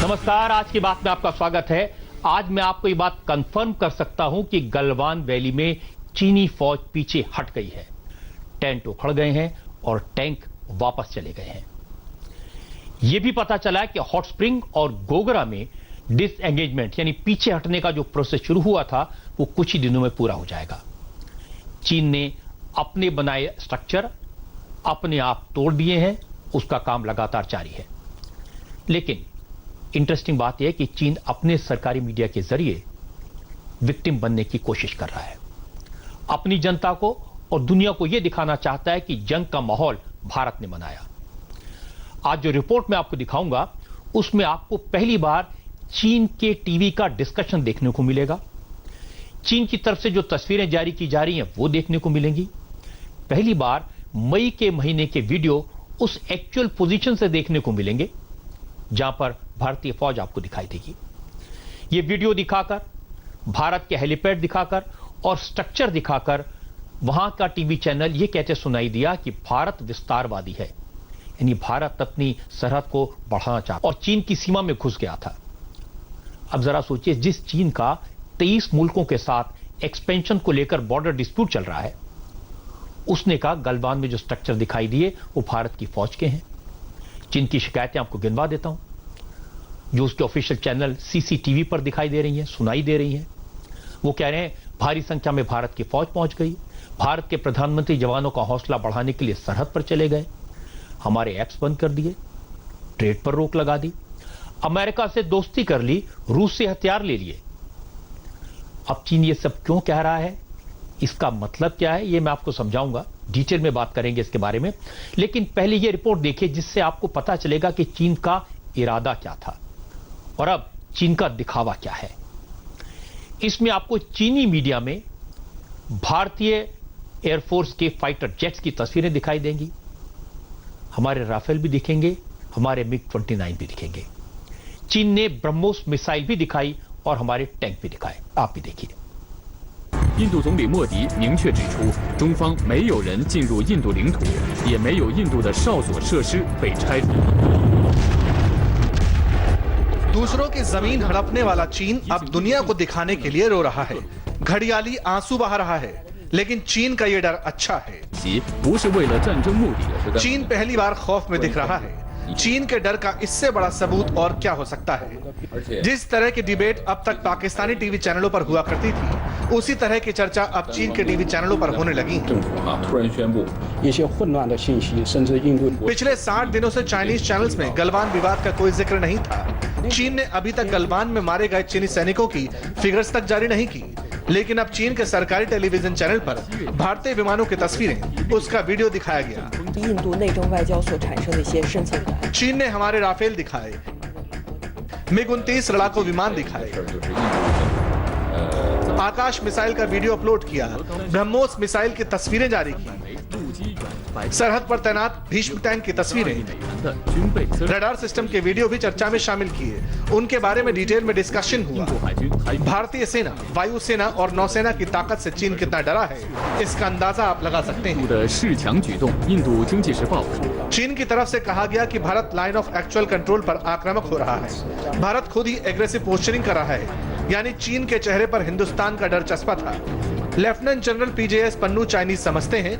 नमस्कार, आज की बात में आपका स्वागत है। आज मैं आपको ये बात कंफर्म कर सकता हूं कि गलवान वैली में चीनी फौज पीछे हट गई है। टेंट उखड़ गए हैं और टैंक वापस चले गए हैं। यह भी पता चला है कि हॉट स्प्रिंग और गोगरा में डिसएंगेजमेंट यानी पीछे हटने का जो प्रोसेस शुरू हुआ था वो कुछ ही दिनों में पूरा हो जाएगा। चीन ने अपने बनाए स्ट्रक्चर अपने आप तोड़ दिए हैं, उसका काम लगातार जारी है। लेकिन इंटरेस्टिंग बात यह है कि चीन अपने सरकारी मीडिया के जरिए विक्टिम बनने की कोशिश कर रहा है। अपनी जनता को और दुनिया को यह दिखाना चाहता है कि जंग का माहौल भारत ने बनाया। आज जो रिपोर्ट मैं आपको दिखाऊंगा उसमें आपको पहली बार चीन के टीवी का डिस्कशन देखने को मिलेगा। चीन की तरफ से जो तस्वीरें जारी की जा रही हैं वो देखने को मिलेंगी। पहली बार मई के महीने के वीडियो उस एक्चुअल पोजीशन से देखने को मिलेंगे जहां पर भारतीय फौज आपको दिखाई देगी। यह वीडियो दिखाकर, भारत के हेलीपैड दिखाकर और स्ट्रक्चर दिखाकर वहां का टीवी चैनल यह कहते सुनाई दिया कि भारत विस्तारवादी है, यानी भारत अपनी सरहद को बढ़ाना चाहता और चीन की सीमा में घुस गया था। अब जरा सोचिए, जिस चीन का 23 मुल्कों के साथ एक्सपेंशन को लेकर बॉर्डर डिस्प्यूट चल रहा है, उसने कहा गलवान में जो स्ट्रक्चर दिखाई दिए वो भारत की फौज के हैं। चीन की शिकायतें आपको गिनवा देता हूं जो उसके ऑफिशियल चैनल सीसीटीवी पर दिखाई दे रही हैं, सुनाई दे रही हैं। वो कह रहे हैं भारी संख्या में भारत की फौज पहुंच गई, भारत के प्रधानमंत्री जवानों का हौसला बढ़ाने के लिए सरहद पर चले गए, हमारे ऐप्स बंद कर दिए, ट्रेड पर रोक लगा दी, अमेरिका से दोस्ती कर ली, रूस से हथियार ले लिए। अब चीन ये सब क्यों कह रहा है, इसका मतलब क्या है, ये मैं आपको समझाऊंगा, डिटेल में बात करेंगे इसके बारे में। लेकिन पहले ये रिपोर्ट देखिए जिससे आपको पता चलेगा कि चीन का इरादा क्या था और अब चीन का दिखावा क्या है। इसमें आपको चीनी मीडिया में भारतीय एयरफोर्स के फाइटर जेट्स की तस्वीरें दिखाई देंगी, हमारे राफेल भी दिखेंगे, हमारे MiG-29 भी दिखेंगे। चीन ने ब्रह्मोस मिसाइल भी दिखाई और हमारे टैंक भी दिखाए, आप भी देखिए। 印度总理莫迪明确指出，中方没有人进入印度领土，也没有印度的哨所设施被拆除。 दूसरों की जमीन हड़पने वाला चीन अब दुनिया को दिखाने के लिए रो रहा है, घड़ियाली आंसू बहा रहा है। लेकिन चीन का ये डर अच्छा है। 其不是为了战争目的。 चीन पहली बार खौफ में दिख रहा है। चीन के डर का इससे बड़ा सबूत और क्या हो सकता है। जिस तरह की डिबेट अब तक पाकिस्तानी टीवी चैनलों पर हुआ करती थी, उसी तरह की चर्चा अब चीन के टीवी चैनलों पर होने लगी है। पिछले 60 दिनों से चाइनीज चैनल्स में गलवान विवाद का कोई जिक्र नहीं था। चीन ने अभी तक गलवान में मारे गए चीनी सैनिकों की फिगर्स तक जारी नहीं की, लेकिन अब चीन के सरकारी टेलीविजन चैनल पर भारतीय विमानों की तस्वीरें, उसका वीडियो दिखाया गया। चीन ने हमारे राफेल दिखाए, MiG-29 लड़ाकू विमान दिखाए, आकाश मिसाइल का वीडियो अपलोड किया, ब्रह्मोस मिसाइल की तस्वीरें जारी की, सरहद पर तैनात भीष्म टैंक की तस्वीरें, रडार सिस्टम के वीडियो भी चर्चा में शामिल किए। उनके बारे में डिटेल में डिस्कशन हुआ। भारतीय सेना, वायुसेना और नौसेना की ताकत से चीन कितना डरा है, इसका अंदाजा आप लगा सकते हैं। 的恃强举动，印度经济时报。 चीन की तरफ से कहा गया कि Bharat line of actual control पर आक्रामक हो रहा है। भारत खुद ही एग्रेसिव पोस्चरिंग कर रहा है, यानी चीन के चेहरे पर हिंदुस्तान का डर चस्पा था। Lieutenant general PJS Pannu Chinese समझते हैं।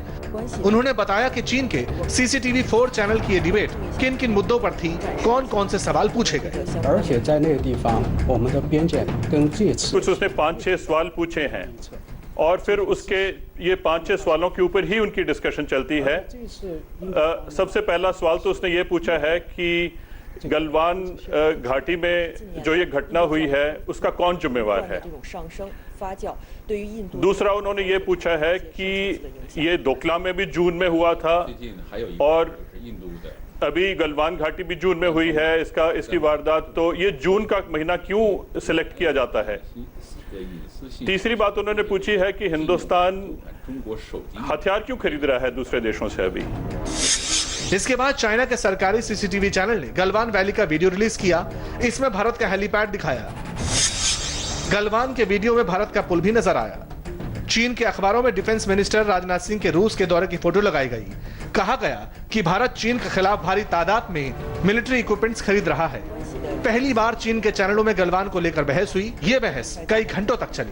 उन्होंने बताया कि चीन के CCTV 4 चैनल की ये डिबेट किन किन मुद्दों पर थी, कौन कौन से सवाल पूछे गए। कुछ उसने 5-6 सवाल पूछे हैं और फिर उसके ये 5-6 सवालों के ऊपर ही उनकी डिस्कशन चलती है। सबसे पहला सवाल तो उसने ये पूछा है कि गलवान घाटी में जो ये घटना हुई है उसका कौन जिम्मेवार है। दूसरा उन्होंने ये पूछा है कि ये दोकला में भी जून में हुआ था और अभी गलवान घाटी भी जून में हुई है, इसकी वारदात, तो ये जून का महीना क्यों सिलेक्ट किया जाता है। तीसरी बात उन्होंने पूछी है कि हिंदुस्तान हथियार क्यों खरीद रहा है दूसरे देशों से अभी। इसके बाद चाइना के सरकारी CCTV चैनल ने गलवान वैली का वीडियो रिलीज किया। इसमें भारत का हेलीपैड दिखाया। गलवान के वीडियो में भारत का पुल भी नजर आया। चीन के अखबारों में डिफेंस मिनिस्टर राजनाथ सिंह के रूस के दौरे की फोटो लगाई गई। कहा गया कि भारत चीन के खिलाफ भारी तादाद में मिलिट्री इक्विपमेंट्स खरीद रहा है। पहली बार चीन के चैनलों में गलवान को लेकर बहस हुई। ये बहस कई घंटों तक चली।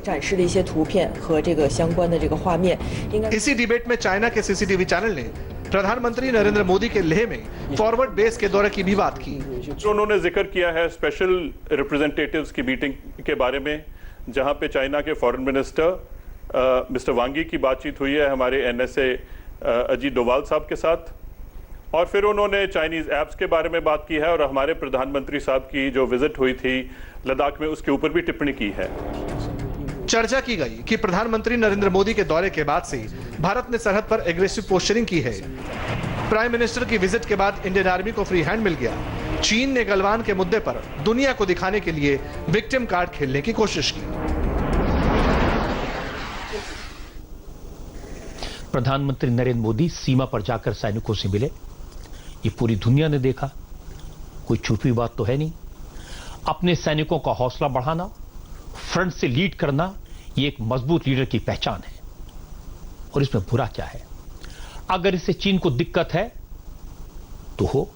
इसी डिबेट में चाइना के सीसीटीवी चैनल ने प्रधानमंत्री नरेंद्र मोदी के लेह में फॉरवर्ड बेस के दौरे की भी बात की। उन्होंने जिक्र किया है स्पेशल रिप्रेजेंटेटिव्स की मीटिंग के बारे में, जहां पे चाइना के फॉरेन मिनिस्टर मिस्टर वांगी की बातचीत हुई है हमारे एनएसए अजीत डोवाल साहब के साथ, और फिर उन्होंने चाइनीज ऐप्स के बारे में बात की है और हमारे प्रधानमंत्री साहब की जो विजिट हुई थी लद्दाख में उसके ऊपर भी टिप्पणी की है। चर्चा की गई कि प्रधानमंत्री नरेंद्र मोदी के दौरे के बाद से भारत ने सरहद पर एग्रेसिव पोस्चरिंग की है। प्राइम मिनिस्टर की विजिट के बाद इंडियन आर्मी को फ्री हैंड मिल गया। चीन ने गलवान के मुद्दे पर दुनिया को दिखाने के लिए विक्टिम कार्ड खेलने की कोशिश की। प्रधानमंत्री नरेंद्र मोदी सीमा पर जाकर सैनिकों से मिले। ये पूरी दुनिया ने देखा, कोई छुपी बात तो है नहीं। अपने सैनिकों का हौसला बढ़ाना, फ्रंट से लीड करना, ये एक मजबूत लीडर की पहचान है। और इसमें बुरा क्या है? अगर इससे चीन को दिक्कत है तो हो।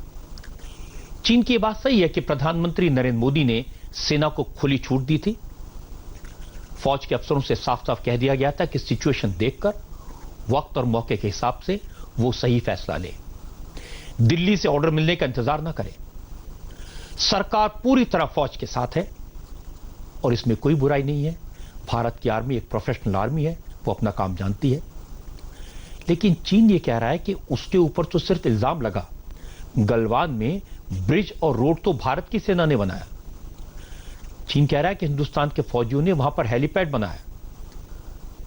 चीन की बात सही है कि प्रधानमंत्री नरेंद्र मोदी ने सेना को खुली छूट दी थी। फौज के अफसरों से साफ साफ कह दिया गया था कि सिचुएशन देखकर वक्त और मौके के हिसाब से वो सही फैसला ले। दिल्ली से ऑर्डर मिलने का इंतजार ना करें। सरकार पूरी तरह फौज के साथ है और इसमें कोई बुराई नहीं है। भारत की आर्मी एक प्रोफेशनल आर्मी है, वो अपना काम जानती है। लेकिन चीन ये कह रहा है कि उसके ऊपर तो सिर्फ इल्जाम लगा, गलवान में ब्रिज और रोड तो भारत की सेना ने बनाया। चीन कह रहा है कि हिंदुस्तान के फौजियों ने वहां पर हेलीपैड बनाया।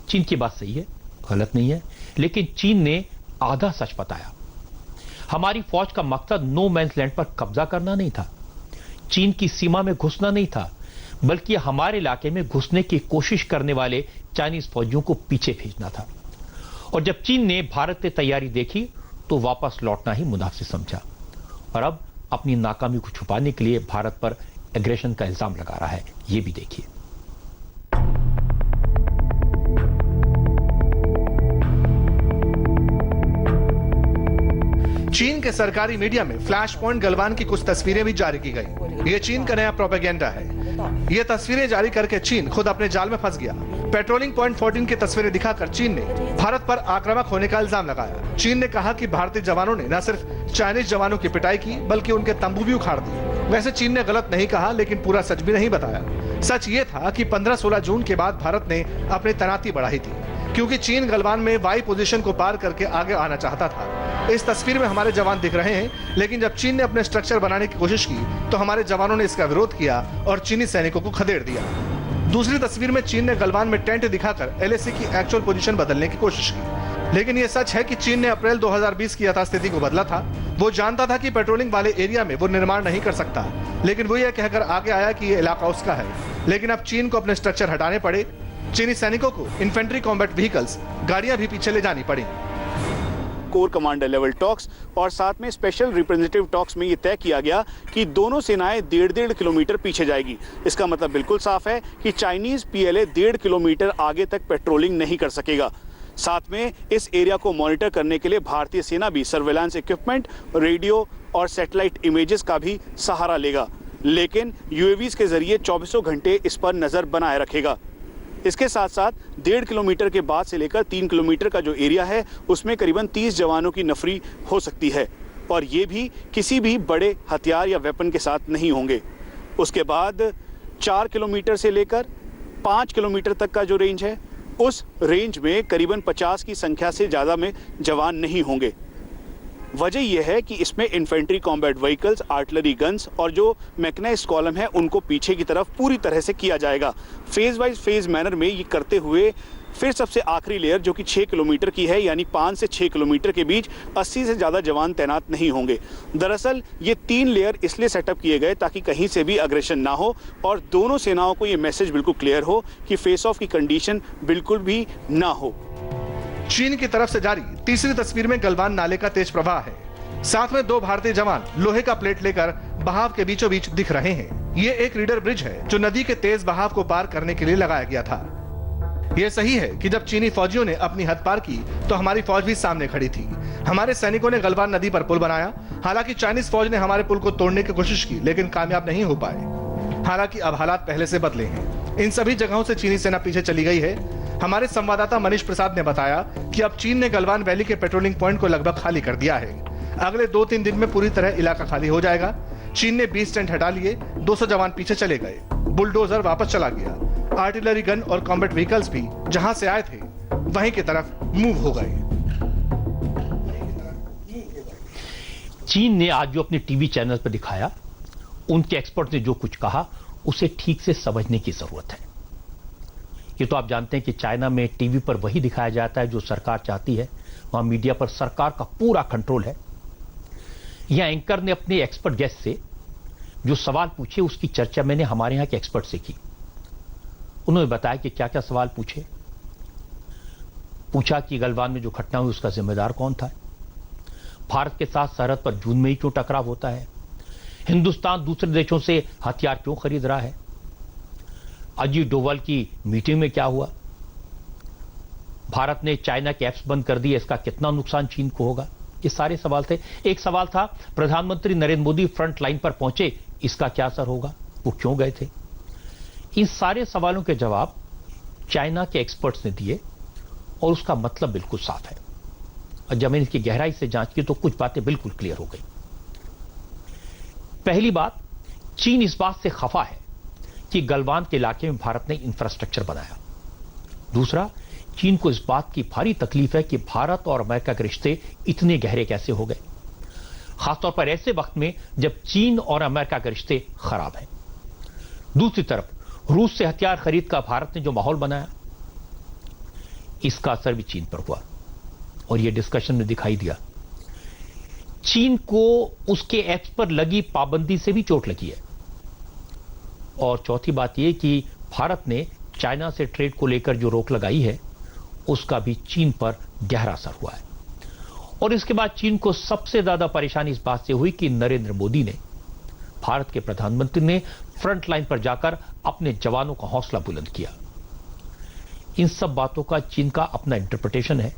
चीन की बात सही है, गलत नहीं है, लेकिन चीन ने आधा सच बताया। हमारी फौज का मकसद नो मैन्स लैंड पर कब्जा करना नहीं था, चीन की सीमा में घुसना नहीं था, बल्कि हमारे इलाके में घुसने की कोशिश करने वाले चाइनीज फौजियों को पीछे भेजना था। और जब चीन ने भारत से तैयारी देखी तो वापस लौटना ही मुनासिब समझा और अब अपनी नाकामी को छुपाने के लिए भारत पर एग्रेशन का इल्जाम लगा रहा है। यह भी देखिए। चीन के सरकारी मीडिया में फ्लैश पॉइंट गलवान की कुछ तस्वीरें भी जारी की गई। ये चीन का नया प्रोपेगेंडा है। ये तस्वीरें जारी करके चीन खुद अपने जाल में फंस गया। पेट्रोलिंग पॉइंट 14 की तस्वीरें दिखाकर चीन ने भारत पर आक्रामक होने का इल्जाम लगाया। चीन ने कहा कि भारतीय जवानों ने न सिर्फ चाइनीज जवानों की पिटाई की बल्कि उनके तंबू भी उखाड़ दिए। वैसे चीन ने गलत नहीं कहा, लेकिन पूरा सच भी नहीं बताया। सच ये था कि 15-16 जून के बाद भारत ने अपनी तैनाती बढ़ाई थी, क्योंकि चीन गलवान में वाई पोजीशन को पार करके आगे आना चाहता था। इस तस्वीर में हमारे जवान दिख रहे हैं, लेकिन जब चीन ने अपने स्ट्रक्चर बनाने की कोशिश की तो हमारे जवानों ने इसका विरोध किया और चीनी सैनिकों को खदेड़ दिया। दूसरी तस्वीर में चीन ने गलवान में टेंट दिखाकर एलएसी की एक्चुअल पोजीशन बदलने की कोशिश की। लेकिन यह सच है कि चीन ने अप्रैल 2020 की यथास्थिति को बदला था। वो जानता था कि पेट्रोलिंग वाले एरिया में वो निर्माण नहीं कर सकता, लेकिन वो यह कहकर आगे आया कि ये इलाका उसका है। लेकिन अब चीन को अपने स्ट्रक्चर हटाने पड़े। चीनी सैनिकों को इन्फेंट्री कॉम्बैट व्हीकल्स, गाड़ियां भी पीछे ले जानी पड़ी। कोर कमांडर लेवल टॉक्स और साथ में स्पेशल रिप्रेजेंटेटिव टॉक्स में ये तय किया गया कि दोनों सेनाएं 1.5 किलोमीटर पीछे जाएगी। इसका मतलब बिल्कुल साफ है कि चाइनीज पीएलए 1.5 किलोमीटर आगे तक पेट्रोलिंग नहीं कर सकेगा। साथ में इस एरिया को मॉनिटर करने के लिए भारतीय सेना भी सर्वेलांस इक्विपमेंट, रेडियो और सैटेलाइट इमेजेस का भी सहारा लेगा, लेकिन यूएवीज के जरिए 24 घंटे इस पर नजर बनाए रखेगा। इसके साथ साथ 1.5 किलोमीटर के बाद से लेकर 3 किलोमीटर का जो एरिया है उसमें करीबन 30 जवानों की नफरी हो सकती है, और ये भी किसी भी बड़े हथियार या वेपन के साथ नहीं होंगे। उसके बाद 4 किलोमीटर से लेकर 5 किलोमीटर तक का जो रेंज है, उस रेंज में करीबन 50 की संख्या से ज़्यादा में जवान नहीं होंगे। वजह यह है कि इसमें infantry combat vehicles, artillery guns और जो मैकेनाइज्ड कॉलम है उनको पीछे की तरफ पूरी तरह से किया जाएगा। फेज वाइज फेज मैनर में ये करते हुए फिर सबसे आखिरी लेयर जो कि 6 किलोमीटर की है, यानी 5 से 6 किलोमीटर के बीच 80 से ज़्यादा जवान तैनात नहीं होंगे। दरअसल ये 3 लेयर इसलिए सेटअप किए गए ताकि कहीं से भी अग्रेशन ना हो और दोनों सेनाओं को ये मैसेज बिल्कुल क्लियर हो कि फेस ऑफ की कंडीशन बिल्कुल भी ना हो। चीन की तरफ से जारी तीसरी तस्वीर में गलवान नाले का तेज प्रवाह है। साथ में 2 भारतीय जवान लोहे का प्लेट लेकर बहाव के बीचों बीच दिख रहे हैं। ये एक रीडर ब्रिज है जो नदी के तेज बहाव को पार करने के लिए लगाया गया था। यह सही है कि जब चीनी फौजियों ने अपनी हद पार की तो हमारी फौज भी सामने खड़ी थी। हमारे सैनिकों ने गलवान नदी पर पुल बनाया। हालांकि चाइनीज फौज ने हमारे पुल को तोड़ने की कोशिश की, लेकिन कामयाब नहीं हो पाए। हालांकि अब हालात पहले से बदले हैं। इन सभी जगहों से चीनी सेना पीछे चली गई है। हमारे संवाददाता मनीष प्रसाद ने बताया कि अब चीन ने गलवान वैली के पेट्रोलिंग पॉइंट को लगभग खाली कर दिया है। अगले 2-3 दिन में पूरी तरह इलाका खाली हो जाएगा। चीन ने 20 टेंट हटा लिए, 200 जवान पीछे चले गए, बुलडोजर वापस चला गया, आर्टिलरी गन और कॉम्बैट व्हीकल्स भी जहां से आए थे वहीं की तरफ मूव हो गए। चीन ने आज जो अपने टीवी चैनल पर दिखाया, उनके एक्सपर्ट ने जो कुछ कहा उसे ठीक से समझने की जरूरत है। ये तो आप जानते हैं कि चाइना में टीवी पर वही दिखाया जाता है जो सरकार चाहती है। वहां मीडिया पर सरकार का पूरा कंट्रोल है। यह एंकर ने अपने एक्सपर्ट गेस्ट से जो सवाल पूछे उसकी चर्चा मैंने हमारे यहां के एक्सपर्ट से की। उन्होंने बताया कि क्या क्या सवाल पूछे। पूछा कि गलवान में जो घटना हुई उसका जिम्मेदार कौन था, भारत के साथ सरहद पर जून में ही क्यों टकराव होता है, हिंदुस्तान दूसरे देशों से हथियार क्यों खरीद रहा है, अजीत डोभाल की मीटिंग में क्या हुआ, भारत ने चाइना के ऐप्स बंद कर दिए, इसका कितना नुकसान चीन को होगा। ये सारे सवाल थे। एक सवाल था प्रधानमंत्री नरेंद्र मोदी फ्रंट लाइन पर पहुंचे, इसका क्या असर होगा, वो क्यों गए थे। इन सारे सवालों के जवाब चाइना के एक्सपर्ट्स ने दिए और उसका मतलब बिल्कुल साफ है। और जब मैंने इसकी गहराई से जांच की तो कुछ बातें बिल्कुल क्लियर हो गई। पहली बात, चीन इस बात से खफा है कि गलवान के इलाके में भारत ने इंफ्रास्ट्रक्चर बनाया। दूसरा, चीन को इस बात की भारी तकलीफ है कि भारत और अमेरिका के रिश्ते इतने गहरे कैसे हो गए, खासतौर पर ऐसे वक्त में जब चीन और अमेरिका के रिश्ते खराब हैं। दूसरी तरफ रूस से हथियार खरीद का भारत ने जो माहौल बनाया, इसका असर भी चीन पर हुआ और यह डिस्कशन में दिखाई दिया। चीन को उसके ऐप्स पर लगी पाबंदी से भी चोट लगी है। और चौथी बात यह कि भारत ने चाइना से ट्रेड को लेकर जो रोक लगाई है उसका भी चीन पर गहरा असर हुआ है। और इसके बाद चीन को सबसे ज्यादा परेशानी इस बात से हुई कि नरेंद्र मोदी ने, भारत के प्रधानमंत्री ने फ्रंट लाइन पर जाकर अपने जवानों का हौसला बुलंद किया। इन सब बातों का चीन का अपना इंटरप्रिटेशन है,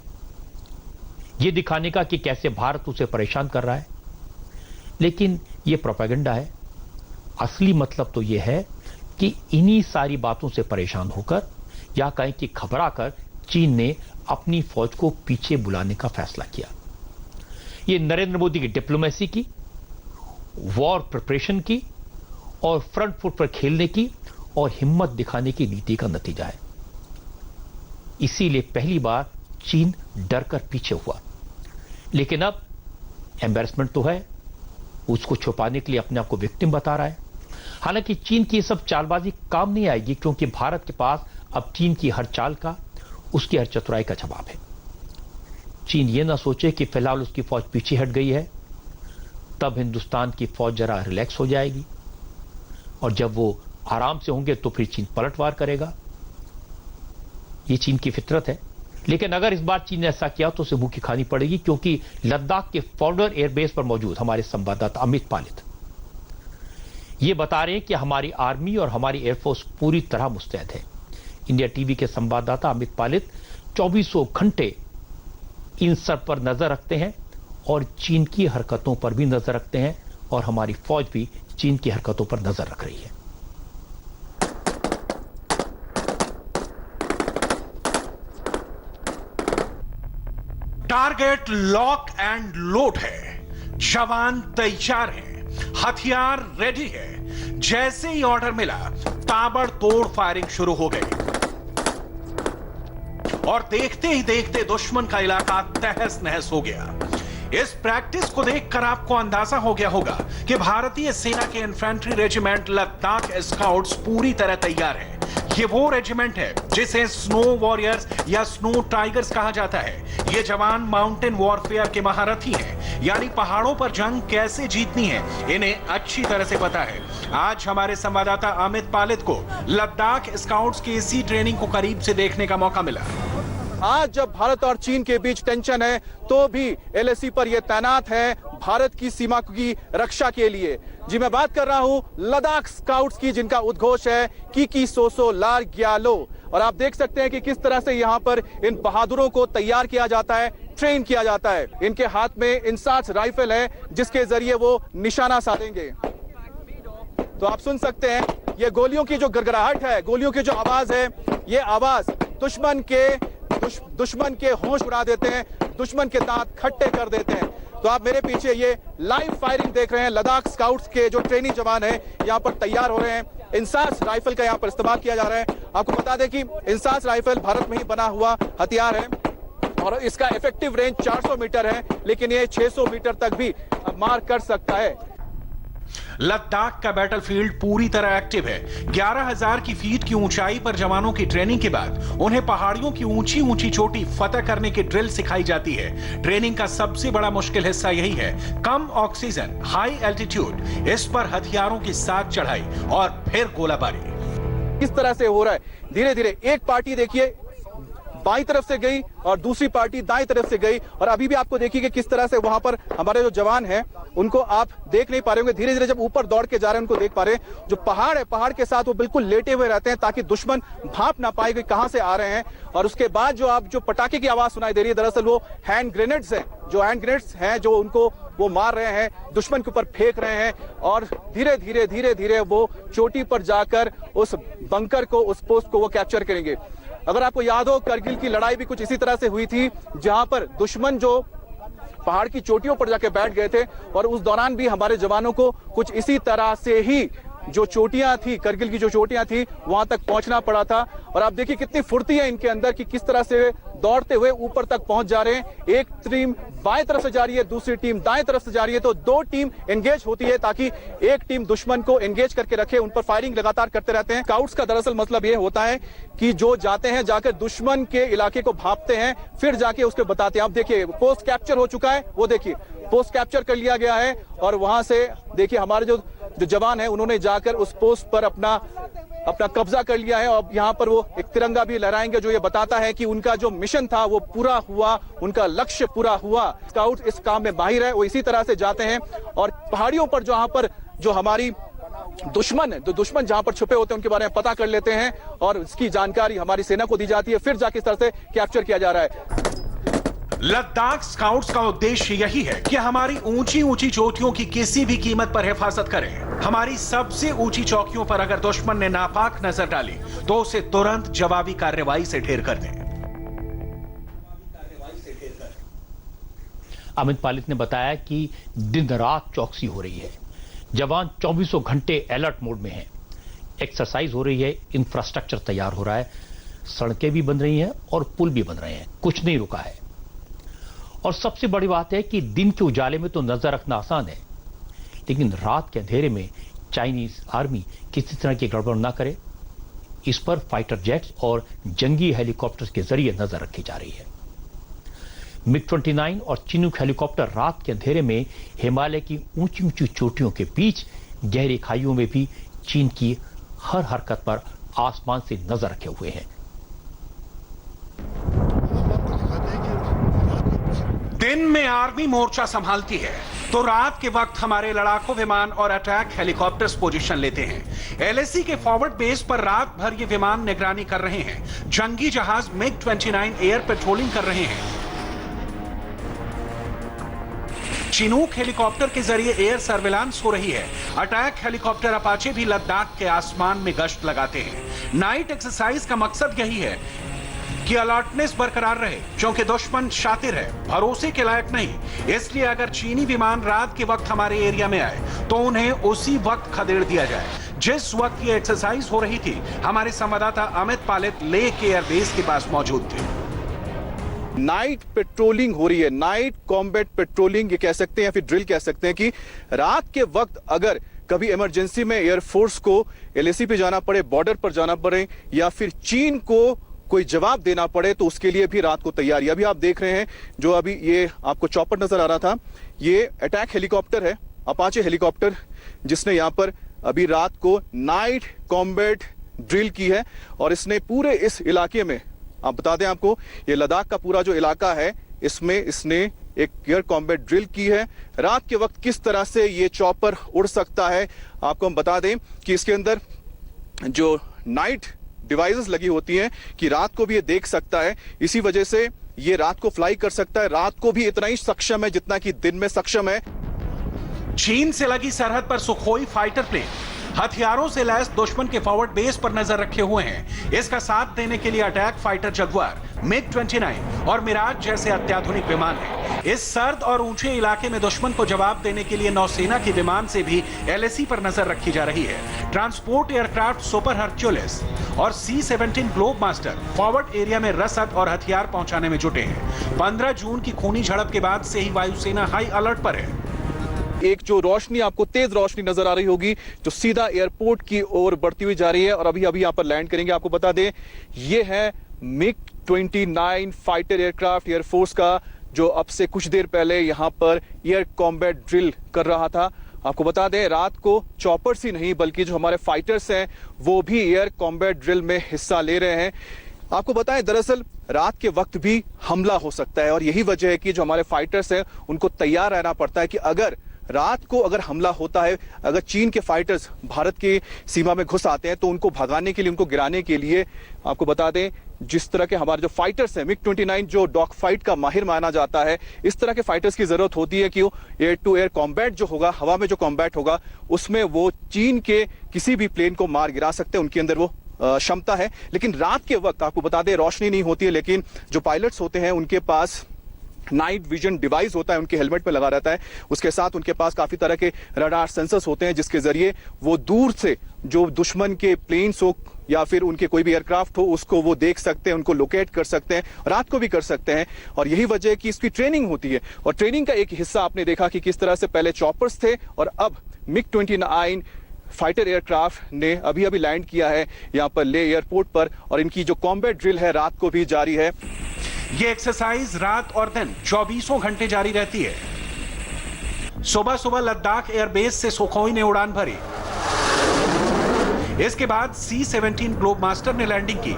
यह दिखाने का कि कैसे भारत उसे परेशान कर रहा है। लेकिन यह प्रोपेगेंडा है। असली मतलब तो यह है कि इन्हीं सारी बातों से परेशान होकर या कहें कि घबराकर चीन ने अपनी फौज को पीछे बुलाने का फैसला किया। यह नरेंद्र मोदी की डिप्लोमेसी की, वॉर प्रिपरेशन की और फ्रंट फुट पर खेलने की और हिम्मत दिखाने की नीति का नतीजा है। इसीलिए पहली बार चीन डरकर पीछे हुआ। लेकिन अब एम्बैरेसमेंट तो है, उसको छुपाने के लिए अपने आप को विक्टिम बता रहा है। हालांकि चीन की सब चालबाजी काम नहीं आएगी, क्योंकि भारत के पास अब चीन की हर चाल का, उसकी हर चतुराई का जवाब है। चीन ये ना सोचे कि फिलहाल उसकी फौज पीछे हट गई है, तब हिंदुस्तान की फौज जरा रिलैक्स हो जाएगी और जब वो आराम से होंगे तो फिर चीन पलटवार करेगा। ये चीन की फितरत है। लेकिन अगर इस बार चीन ने ऐसा किया तो उसे भूखी खानी पड़ेगी, क्योंकि लद्दाख के फॉर्डर एयरबेस पर मौजूद हमारे संवाददाता अमित पालित ये बता रहे हैं कि हमारी आर्मी और हमारी एयरफोर्स पूरी तरह मुस्तैद है। इंडिया टीवी के संवाददाता अमित पालित 24 घंटे इन सब पर नजर रखते हैं और चीन की हरकतों पर भी नजर रखते हैं और हमारी फौज भी चीन की हरकतों पर नजर रख रही है। टारगेट लॉक एंड लोड है, जवान तैयार हैं, हथियार रेडी है। जैसे ही ऑर्डर मिला ताबड़तोड़ फायरिंग शुरू हो गई और देखते ही देखते दुश्मन का इलाका तहस नहस हो गया। इस प्रैक्टिस को देखकर आपको अंदाजा हो गया होगा कि भारतीय सेना के इन्फेंट्री रेजिमेंट लद्दाख स्काउट्स पूरी तरह तैयार है। ये वो रेजिमेंट है जिसे स्नो वॉरियर्स या स्नो टाइगर्स कहा जाता है। ये जवान माउंटेन वॉरफेयर के महारथी हैं, यानी पहाड़ों पर जंग कैसे जीतनी है इन्हें अच्छी तरह से पता है। आज हमारे संवाददाता अमित पालित को लद्दाख स्काउट्स की इसी ट्रेनिंग को करीब से देखने का मौका मिला। आज जब भारत और चीन के बीच टेंशन है तो भी एलएसी पर ये तैनात है भारत की सीमा की रक्षा के लिए। जी मैं बात कर रहा हूं लद्दाख स्काउट्स की, जिनका उद्घोष है की सोसो लार ग्यालो। और आप देख सकते हैं कि किस तरह से यहां पर इन बहादुरों को तैयार किया जाता है, ट्रेन किया जाता है। इनके हाथ में इंसास राइफल है जिसके जरिए वो निशाना साधेंगे। तो आप सुन सकते हैं ये गोलियों की जो गड़गड़ाहट है, गोलियों की जो आवाज है, ये आवाज दुश्मन के होश उड़ा देते हैं, दुश्मन के दांत खट्टे कर देते हैं। तो आप मेरे पीछे ये लाइव फायरिंग देख रहे हैं। लद्दाख स्काउट्स के जो ट्रेनी जवान हैं यहां पर तैयार हो रहे हैं। इंसास राइफल का यहां पर इस्तेमाल किया जा रहा है। आपको बता दें कि इंसास राइफल भारत में ही बना हुआ हथियार है और इसका इफेक्टिव रेंज 400 मीटर है, लेकिन ये 600 मीटर तक भी मार कर सकता है। लद्दाख का बैटलफील्ड पूरी तरह एक्टिव है। 11,000 की फीट की ऊंचाई पर जवानों की ट्रेनिंग के बाद उन्हें पहाड़ियों की ऊंची ऊंची चोटी फतह करने की ड्रिल सिखाई जाती है। ट्रेनिंग का सबसे बड़ा मुश्किल हिस्सा यही है, कम ऑक्सीजन, हाई एल्टीट्यूड, इस पर हथियारों की साग चढ़ाई और फिर गोलाबारी। किस तरह से हो रहा है, धीरे धीरे एक पार्टी देखिए बाईं तरफ से गई और दूसरी पार्टी दाईं तरफ से गई, और अभी भी आपको देखिए कि किस तरह से वहां पर हमारे जो जवान हैं उनको आप देख नहीं पा रहे होंगे। धीरे धीरे जब ऊपर दौड़ के जा रहे हैं उनको देख पा रहे हैं। जो पहाड़ है, पहाड़ के साथ वो बिल्कुल लेटे हुए रहते हैं ताकि दुश्मन भांप ना पाए कि कहां से आ रहे हैं। और उसके बाद जो पटाखे की आवाज सुनाई दे रही है, दरअसल वो हैंड ग्रेनेड्स हैं, जो हैंड ग्रेनेड्स हैं जो उनको वो मार रहे हैं, दुश्मन के ऊपर फेंक रहे हैं। और धीरे धीरे वो चोटी पर जाकर उस बंकर को, उस पोस्ट को वो कैप्चर करेंगे। अगर आपको याद हो, करगिल की लड़ाई भी कुछ इसी तरह से हुई थी, जहां पर दुश्मन जो पहाड़ की चोटियों पर जाके बैठ गए थे और उस दौरान भी हमारे जवानों को कुछ इसी तरह से ही जो चोटियां थी, करगिल की जो चोटियां थी, वहां तक पहुंचना पड़ा था। और आप देखिए कितनी फुर्ती है इनके अंदर कि किस तरह से दौड़ते हुए ऊपर तक पहुंच जा रहे हैं। एक टीम बाएं तरफ से जा रही है, दूसरी टीम दाएं तरफ से जा रही है, तो दो टीम एंगेज होती है ताकि एक टीम दुश्मन को एंगेज करके रखे, उन पर फायरिंग लगातार करते रहते हैं। स्काउट्स का दरअसल मतलब ये होता है कि जो जाते हैं, जाकर दुश्मन के इलाके को भांपते हैं, फिर जाके उसके बताते हैं। आप देखिए पोस्ट कैप्चर हो चुका है, वो देखिए पोस्ट कैप्चर कर लिया गया है और वहां से देखिए हमारे जो जवान है उन्होंने जाकर उस पोस्ट पर अपना कब्जा कर लिया है। और यहाँ पर वो एक तिरंगा भी लहराएंगे जो ये बताता है कि उनका जो मिशन था वो पूरा हुआ, उनका लक्ष्य पूरा हुआ। स्काउट इस काम में माहिर है, वो इसी तरह से जाते हैं और पहाड़ियों पर जहां पर जो हमारी दुश्मन जहां पर छुपे होते हैं उनके बारे में पता कर लेते हैं और इसकी जानकारी हमारी सेना को दी जाती है, फिर जाके इस तरह से कैप्चर किया जा रहा है। लद्दाख स्काउट्स का उद्देश्य यही है कि हमारी ऊंची ऊंची चोटियों की किसी भी कीमत पर हिफाजत करें। हमारी सबसे ऊंची चौकियों पर अगर दुश्मन ने नापाक नजर डाली तो उसे तुरंत जवाबी कार्रवाई से ढेर कर दें। अमित पालित ने बताया कि दिन रात चौकसी हो रही है, जवान 24 घंटे अलर्ट मोड में हैं, एक्सरसाइज हो रही है, इंफ्रास्ट्रक्चर तैयार हो रहा है, सड़कें भी बन रही हैं और पुल भी बन रहे हैं, कुछ नहीं रुका है। और सबसे बड़ी बात है कि दिन के उजाले में तो नजर रखना आसान है, लेकिन रात के अंधेरे में चाइनीज आर्मी किसी तरह की गड़बड़ ना करे, इस पर फाइटर जेट्स और जंगी हेलीकॉप्टर के जरिए नजर रखी जा रही है। मिग-29 और चिनूक हेलीकॉप्टर रात के अंधेरे में हिमालय की ऊंची ऊंची चोटियों के बीच गहरी खाइयों में भी चीन की हर हरकत पर आसमान से नजर रखे हुए हैं। दिन में आर्मी मोर्चा संभालती है तो रात के वक्त हमारे लड़ाकू विमान और अटैक हेलीकॉप्टर्स पोजीशन लेते हैं। एलएसी के फॉरवर्ड बेस पर रात भर ये विमान निगरानी कर रहे हैं। जंगी जहाज मिग-29 एयर पेट्रोलिंग कर रहे हैं। चिनूक हेलीकॉप्टर के जरिए एयर सर्विलांस हो रही है। अटैक हेलीकॉप्टर अपाचे भी लद्दाख के आसमान में गश्त लगाते हैं। नाइट एक्सरसाइज का मकसद यही है कि अलर्टनेस बरकरार रहे, क्योंकि दुश्मन शातिर है, भरोसे के लायक नहीं। इसलिए अगर चीनी विमान रात के वक्त हमारे एरिया में आए तो उन्हें उसी वक्त खदेड़ दिया जाए। जिस वक्त ये एक्सरसाइज हो रही थी, हमारे संवाददाता अमित पालित लेह के एयरबेस के पास मौजूद थे। नाइट पेट्रोलिंग हो रही है, नाइट कॉम्बैट पेट्रोलिंग ये कह सकते हैं या फिर ड्रिल कह सकते हैं कि रात के वक्त अगर कभी इमरजेंसी में एयरफोर्स को एलएसी पे जाना पड़े, बॉर्डर पर जाना पड़े या फिर चीन को कोई जवाब देना पड़े तो उसके लिए भी रात को तैयारी। अभी आप देख रहे हैं जो अभी ये आपको चॉपर नजर आ रहा था, ये अटैक हेलीकॉप्टर है, अपाचे हेलीकॉप्टर, जिसने यहां पर अभी रात को नाइट कॉम्बैट ड्रिल की है। और इसने पूरे इस इलाके में, आप बता दें आपको, ये लद्दाख का पूरा जो इलाका है इसमें इसने एक एयर कॉम्बैट ड्रिल की है। रात के वक्त किस तरह से ये चॉपर उड़ सकता है आपको हम बता दें कि इसके अंदर जो नाइट डिवाइसेस लगी होती हैं कि रात को भी ये देख सकता है। इसी वजह से ये रात को फ्लाई कर सकता है, रात को भी इतना ही सक्षम है जितना कि दिन में सक्षम है। चीन से लगी सरहद पर सुखोई फाइटर प्लेन हथियारों से लैस दुश्मन के फॉरवर्ड बेस पर नजर रखे हुए हैं। इसका साथ देने के लिए अटैक फाइटर जगुआर, MiG-29 और मिराज जैसे अत्याधुनिक विमान हैं। इस सर्द और ऊंचे इलाके में दुश्मन को जवाब देने के लिए नौसेना के विमान से भी LAC पर नजर रखी जा रही है। ट्रांसपोर्ट एयरक्राफ्ट सुपर हर्क्यूलिस और C-17 globe master forward area में रसद और हथियार पहुंचाने में जुटे हैं। 15 जून की खूनी झड़प के बाद से ही वायुसेना हाई अलर्ट पर है। एक जो रोशनी आपको तेज रोशनी नजर आ रही होगी जो सीधा एयरपोर्ट की ओर बढ़ती हुई जा रही है और अभी अभी यहां पर लैंड करेंगे। आपको बता दें ये है MiG-29 फाइटर एयरक्राफ्ट एयरफोर्स का जो अब से कुछ देर पहले यहां पर एयर कॉम्बैट ड्रिल कर रहा था। आपको बता दें रात को चॉपर्स ही नहीं बल्कि जो हमारे फाइटर्स हैं वो भी एयर कॉम्बैट ड्रिल में हिस्सा ले रहे हैं। आपको बताएं दरअसल रात के वक्त भी हमला हो सकता है और यही वजह है कि जो हमारे फाइटर्स हैं उनको तैयार रहना पड़ता है कि अगर रात को अगर हमला होता है, अगर चीन के फाइटर्स भारत की सीमा में घुस आते हैं तो उनको भगाने के लिए, उनको गिराने के लिए आपको बता दें जिस तरह के हमारे जो फाइटर्स हैं MiG-29 जो डॉग फाइट का माहिर माना जाता है, इस तरह के फाइटर्स की जरूरत होती है कि एयर टू एयर कॉम्बैट जो होगा, हवा में जो कॉम्बैट होगा उसमें वो चीन के किसी भी प्लेन को मार गिरा सकते हैं, उनके अंदर वो क्षमता है। लेकिन रात के वक्त आपको बता दें रोशनी नहीं होती है, लेकिन जो पायलट्स होते हैं उनके पास नाइट विजन डिवाइस होता है, उनके हेलमेट पे लगा रहता है। उसके साथ उनके पास काफी तरह के रडार सेंसर्स होते हैं जिसके जरिए वो दूर से जो दुश्मन के प्लेन्स हो या फिर उनके कोई भी एयरक्राफ्ट हो उसको वो देख सकते हैं, उनको लोकेट कर सकते हैं, रात को भी कर सकते हैं। और यही वजह है कि इसकी ट्रेनिंग होती है और ट्रेनिंग का एक हिस्सा आपने देखा कि किस तरह से पहले चॉपर्स थे और अब MiG-29 फाइटर एयरक्राफ्ट ने अभी अभी लैंड किया है यहां पर ले एयरपोर्ट पर और इनकी जो कॉम्बैट ड्रिल है रात को भी जारी है। ये एक्सरसाइज रात और दिन 24 घंटे जारी रहती है। सुबह सुबह लद्दाख एयरबेस से सुखोई ने उड़ान भरी। इसके बाद C-17 ग्लोब मास्टर ने लैंडिंग की।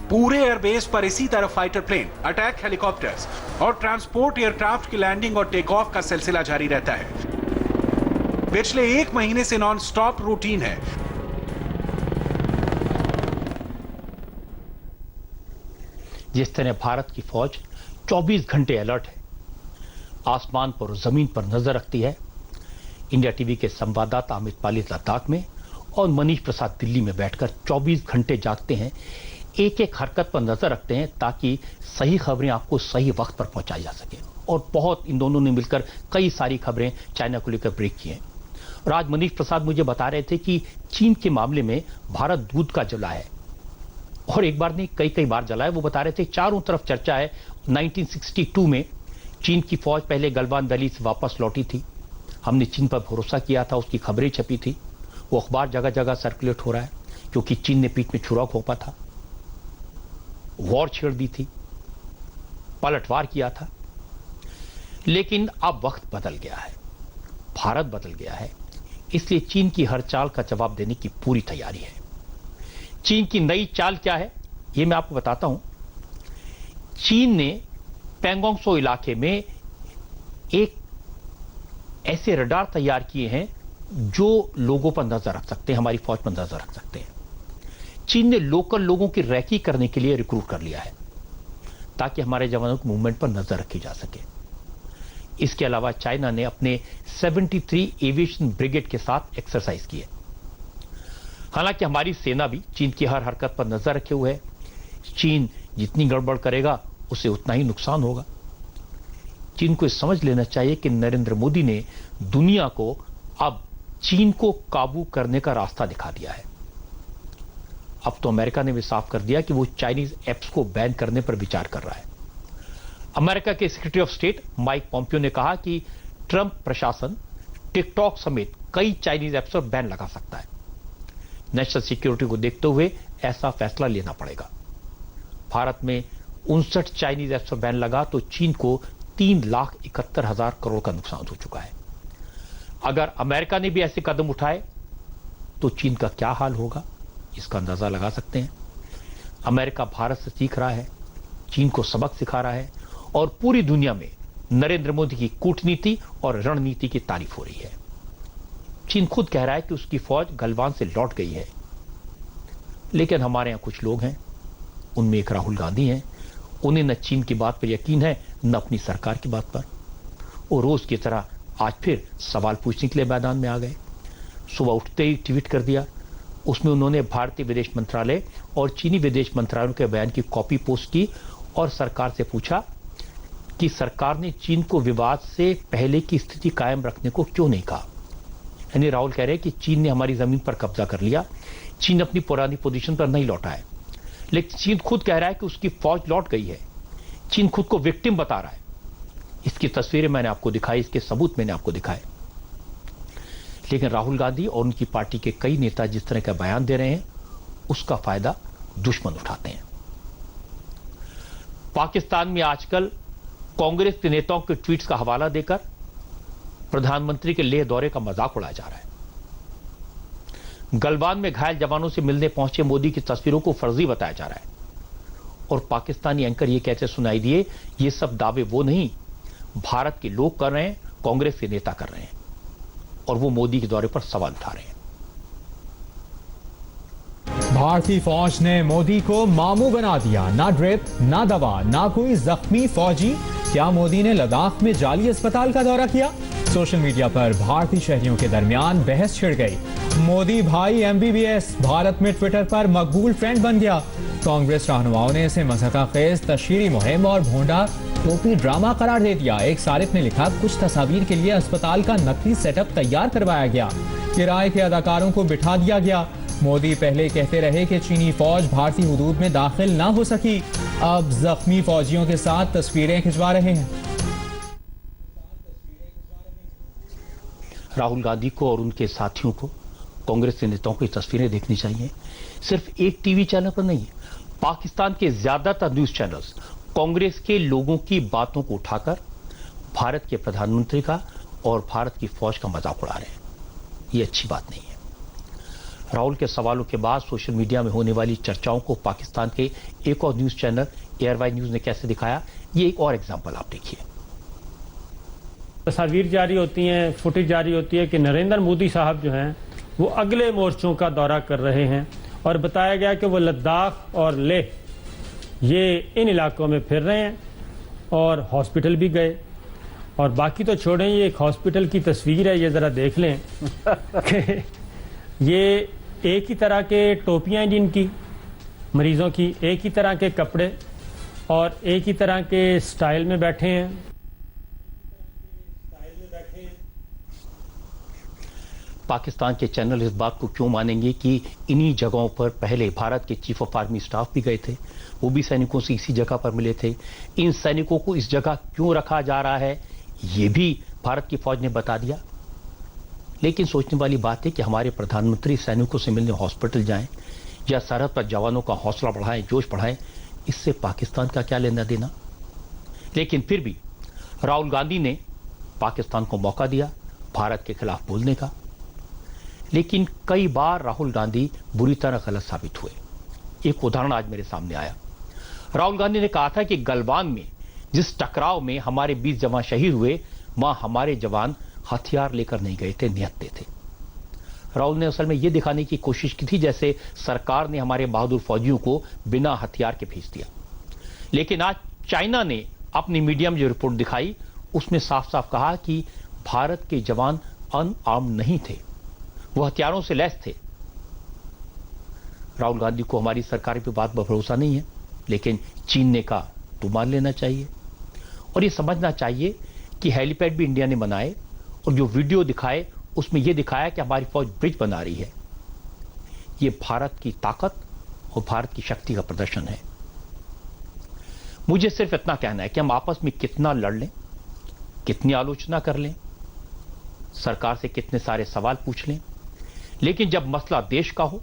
पूरे एयरबेस पर इसी तरह फाइटर प्लेन, अटैक हेलीकॉप्टर्स और ट्रांसपोर्ट एयरक्राफ्ट की लैंडिंग और टेक ऑफ का सिलसिला जारी रहता है। पिछले 1 महीने से नॉन स्टॉप रूटीन है। जिस तरह भारत की फौज 24 घंटे अलर्ट है, आसमान पर और जमीन पर नजर रखती है। इंडिया टीवी के संवाददाता अमित पाली लद्दाख में और मनीष प्रसाद दिल्ली में बैठकर 24 घंटे जागते हैं, एक एक हरकत पर नजर रखते हैं ताकि सही खबरें आपको सही वक्त पर पहुंचाई जा सके। और बहुत इन दोनों ने मिलकर कई सारी खबरें चाइना को लेकर ब्रेक की हैं। और आज मनीष प्रसाद मुझे बता रहे थे कि चीन के मामले में भारत दूध का जला है और एक बार नहीं कई बार जला है। वो बता रहे थे चारों तरफ चर्चा है। 1962 में चीन की फौज पहले गलवान वैली से वापस लौटी थी, हमने चीन पर भरोसा किया था, उसकी खबरें छपी थी, वो अखबार जगह जगह सर्कुलेट हो रहा है क्योंकि चीन ने पीठ में छुरा घोंपा था, वॉर छेड़ दी थी, पलटवार किया था। लेकिन अब वक्त बदल गया है, भारत बदल गया है, इसलिए चीन की हर चाल का जवाब देने की पूरी तैयारी है। चीन की नई चाल क्या है यह मैं आपको बताता हूं। चीन ने पैंगोंग त्सो इलाके में एक ऐसे रडार तैयार किए हैं जो लोगों पर नजर रख सकते हैं, हमारी फौज पर नजर रख सकते हैं। चीन ने लोकल लोगों की रैकी करने के लिए रिक्रूट कर लिया है ताकि हमारे जवानों के मूवमेंट पर नजर रखी जा सके। इसके अलावा चाइना ने अपने 73 एविएशन ब्रिगेड के साथ एक्सरसाइज की है। हालांकि हमारी सेना भी चीन की हर हरकत पर नजर रखे हुए है। चीन जितनी गड़बड़ करेगा उसे उतना ही नुकसान होगा। चीन को समझ लेना चाहिए कि नरेंद्र मोदी ने दुनिया को अब चीन को काबू करने का रास्ता दिखा दिया है। अब तो अमेरिका ने भी साफ कर दिया कि वो चाइनीज ऐप्स को बैन करने पर विचार कर रहा है। अमेरिका के secretary of state Mike Pompeo ने कहा कि ट्रंप प्रशासन टिकटॉक समेत कई चाइनीज ऐप्स पर बैन लगा सकता है। नेशनल सिक्योरिटी को देखते हुए ऐसा फैसला लेना पड़ेगा। भारत में 59 चाइनीज ऐप्स पर बैन लगा तो चीन को 3,71,000 करोड़ का नुकसान हो चुका है। अगर अमेरिका ने भी ऐसे कदम उठाए तो चीन का क्या हाल होगा इसका अंदाजा लगा सकते हैं। अमेरिका भारत से सीख रहा है, चीन को सबक सिखा रहा है और पूरी दुनिया में नरेंद्र मोदी की कूटनीति और रणनीति की तारीफ हो रही है। चीन खुद कह रहा है कि उसकी फौज गलवान से लौट गई है, लेकिन हमारे यहां कुछ लोग हैं, उनमें एक राहुल गांधी हैं, उन्हें न चीन की बात पर यकीन है न अपनी सरकार की बात पर। वो रोज की तरह आज फिर सवाल पूछने के लिए मैदान में आ गए। सुबह उठते ही ट्वीट कर दिया, उसमें उन्होंने भारतीय विदेश मंत्रालय और चीनी विदेश मंत्रालयों के बयान की कॉपी पोस्ट की और सरकार से पूछा कि सरकार ने चीन को विवाद से पहले की स्थिति कायम रखने को क्यों नहीं कहा। यानी राहुल कह रहे हैं कि चीन ने हमारी जमीन पर कब्जा कर लिया, चीन अपनी पुरानी पोजीशन पर नहीं लौटा है, लेकिन चीन खुद कह रहा है कि उसकी फौज लौट गई है। चीन खुद को विक्टिम बता रहा है। इसकी तस्वीरें मैंने आपको दिखाई, इसके सबूत मैंने आपको दिखाए, लेकिन राहुल गांधी और उनकी पार्टी के कई नेता जिस तरह का बयान दे रहे हैं, उसका फायदा दुश्मन उठाते हैं। पाकिस्तान में आजकल कांग्रेस के नेताओं के ट्वीट्स का हवाला देकर प्रधानमंत्री के लेह दौरे का मजाक उड़ाया जा रहा है। गलवान में घायल जवानों से मिलने पहुंचे मोदी की तस्वीरों को फर्जी बताया जा रहा है और पाकिस्तानी एंकर ये कहते सुनाई दिए, ये सब दावे वो नहीं, भारत के लोग कर रहे हैं, कांग्रेस के नेता कर रहे हैं और वो मोदी के दौरे पर सवाल उठा रहे हैं। भारतीय फौज ने मोदी को मामू बना दिया, ना ड्रिप, ना दवा, ना कोई जख्मी फौजी। क्या मोदी ने लद्दाख में जाली अस्पताल का दौरा किया? सोशल मीडिया पर भारतीय शहरियों के दरमियान बहस छिड़ गई। मोदी भाई एमबीबीएस भारत में ट्विटर पर मकबूल ट्रेंड बन गया। कांग्रेस रहनुमाओं ने इसे मज़ाक़खेज़ तशहीरी मुहिम और भोंडा टोपी ड्रामा करार दे दिया। एक सारिफ ने लिखा, कुछ तस्वीर के लिए अस्पताल का नकली सेटअप तैयार करवाया गया, किराए के अदाकारों को बिठा दिया गया। मोदी पहले कहते रहे कि चीनी फौज भारतीय हुदूद में दाखिल ना हो सकी, अब जख्मी फौजियों के साथ तस्वीरें खिंचवा रहे हैं। राहुल गांधी को और उनके साथियों को, कांग्रेस के नेताओं की तस्वीरें देखनी चाहिए। सिर्फ एक टीवी चैनल पर नहीं, पाकिस्तान के ज्यादातर न्यूज चैनल्स कांग्रेस के लोगों की बातों को उठाकर भारत के प्रधानमंत्री का और भारत की फौज का मजाक उड़ा रहे हैं। ये अच्छी बात नहीं है। राहुल के सवालों के बाद सोशल मीडिया में होने वाली चर्चाओं को पाकिस्तान के एक और न्यूज चैनल एयरवाई न्यूज ने कैसे दिखाया, ये एक और एग्जाम्पल आप देखिए। तस्वीर जारी होती हैं, फुटेज जारी होती है कि नरेंद्र मोदी साहब जो हैं वो अगले मोर्चों का दौरा कर रहे हैं और बताया गया कि वो लद्दाख और लेह ये इन इलाकों में फिर रहे हैं और हॉस्पिटल भी गए। और बाकी तो छोड़ें, ये एक हॉस्पिटल की तस्वीर है, ये ज़रा देख लें कि ये एक ही तरह के टोपियाँ जिनकी मरीज़ों की, एक ही तरह के कपड़े और एक ही तरह के स्टाइल में बैठे हैं। पाकिस्तान के चैनल इस बात को क्यों मानेंगे कि इन्हीं जगहों पर पहले भारत के चीफ ऑफ आर्मी स्टाफ भी गए थे, वो भी सैनिकों से इसी जगह पर मिले थे। इन सैनिकों को इस जगह क्यों रखा जा रहा है, ये भी भारत की फौज ने बता दिया। लेकिन सोचने वाली बात है कि हमारे प्रधानमंत्री सैनिकों से मिलने हॉस्पिटल जाएं या सरहद पर जवानों का हौसला बढ़ाएं, जोश बढ़ाएं, इससे पाकिस्तान का क्या लेना देना। लेकिन फिर भी राहुल गांधी ने पाकिस्तान को मौका दिया भारत के खिलाफ बोलने का, लेकिन कई बार राहुल गांधी बुरी तरह गलत साबित हुए। एक उदाहरण आज मेरे सामने आया। राहुल गांधी ने कहा था कि गलवान में जिस टकराव में हमारे 20 जवान शहीद हुए, वहां हमारे जवान हथियार लेकर नहीं गए थे, निहत्थे थे। राहुल ने असल में यह दिखाने की कोशिश की थी जैसे सरकार ने हमारे बहादुर फौजियों को बिना हथियार के भेज दिया। लेकिन आज चाइना ने अपनी मीडिया में जो रिपोर्ट दिखाई, उसमें साफ साफ कहा कि भारत के जवान अनआर्म नहीं थे, वो हथियारों से लैस थे। राहुल गांधी को हमारी सरकार की बात पर भरोसा नहीं है, लेकिन चीन ने कहा तो मान लेना चाहिए। और ये समझना चाहिए कि हेलीपैड भी इंडिया ने बनाए और जो वीडियो दिखाए उसमें यह दिखाया कि हमारी फौज ब्रिज बना रही है। ये भारत की ताकत और भारत की शक्ति का प्रदर्शन है। मुझे सिर्फ इतना कहना है कि हम आपस में कितना लड़ लें, कितनी आलोचना कर लें, सरकार से कितने सारे सवाल पूछ लें, लेकिन जब मसला देश का हो,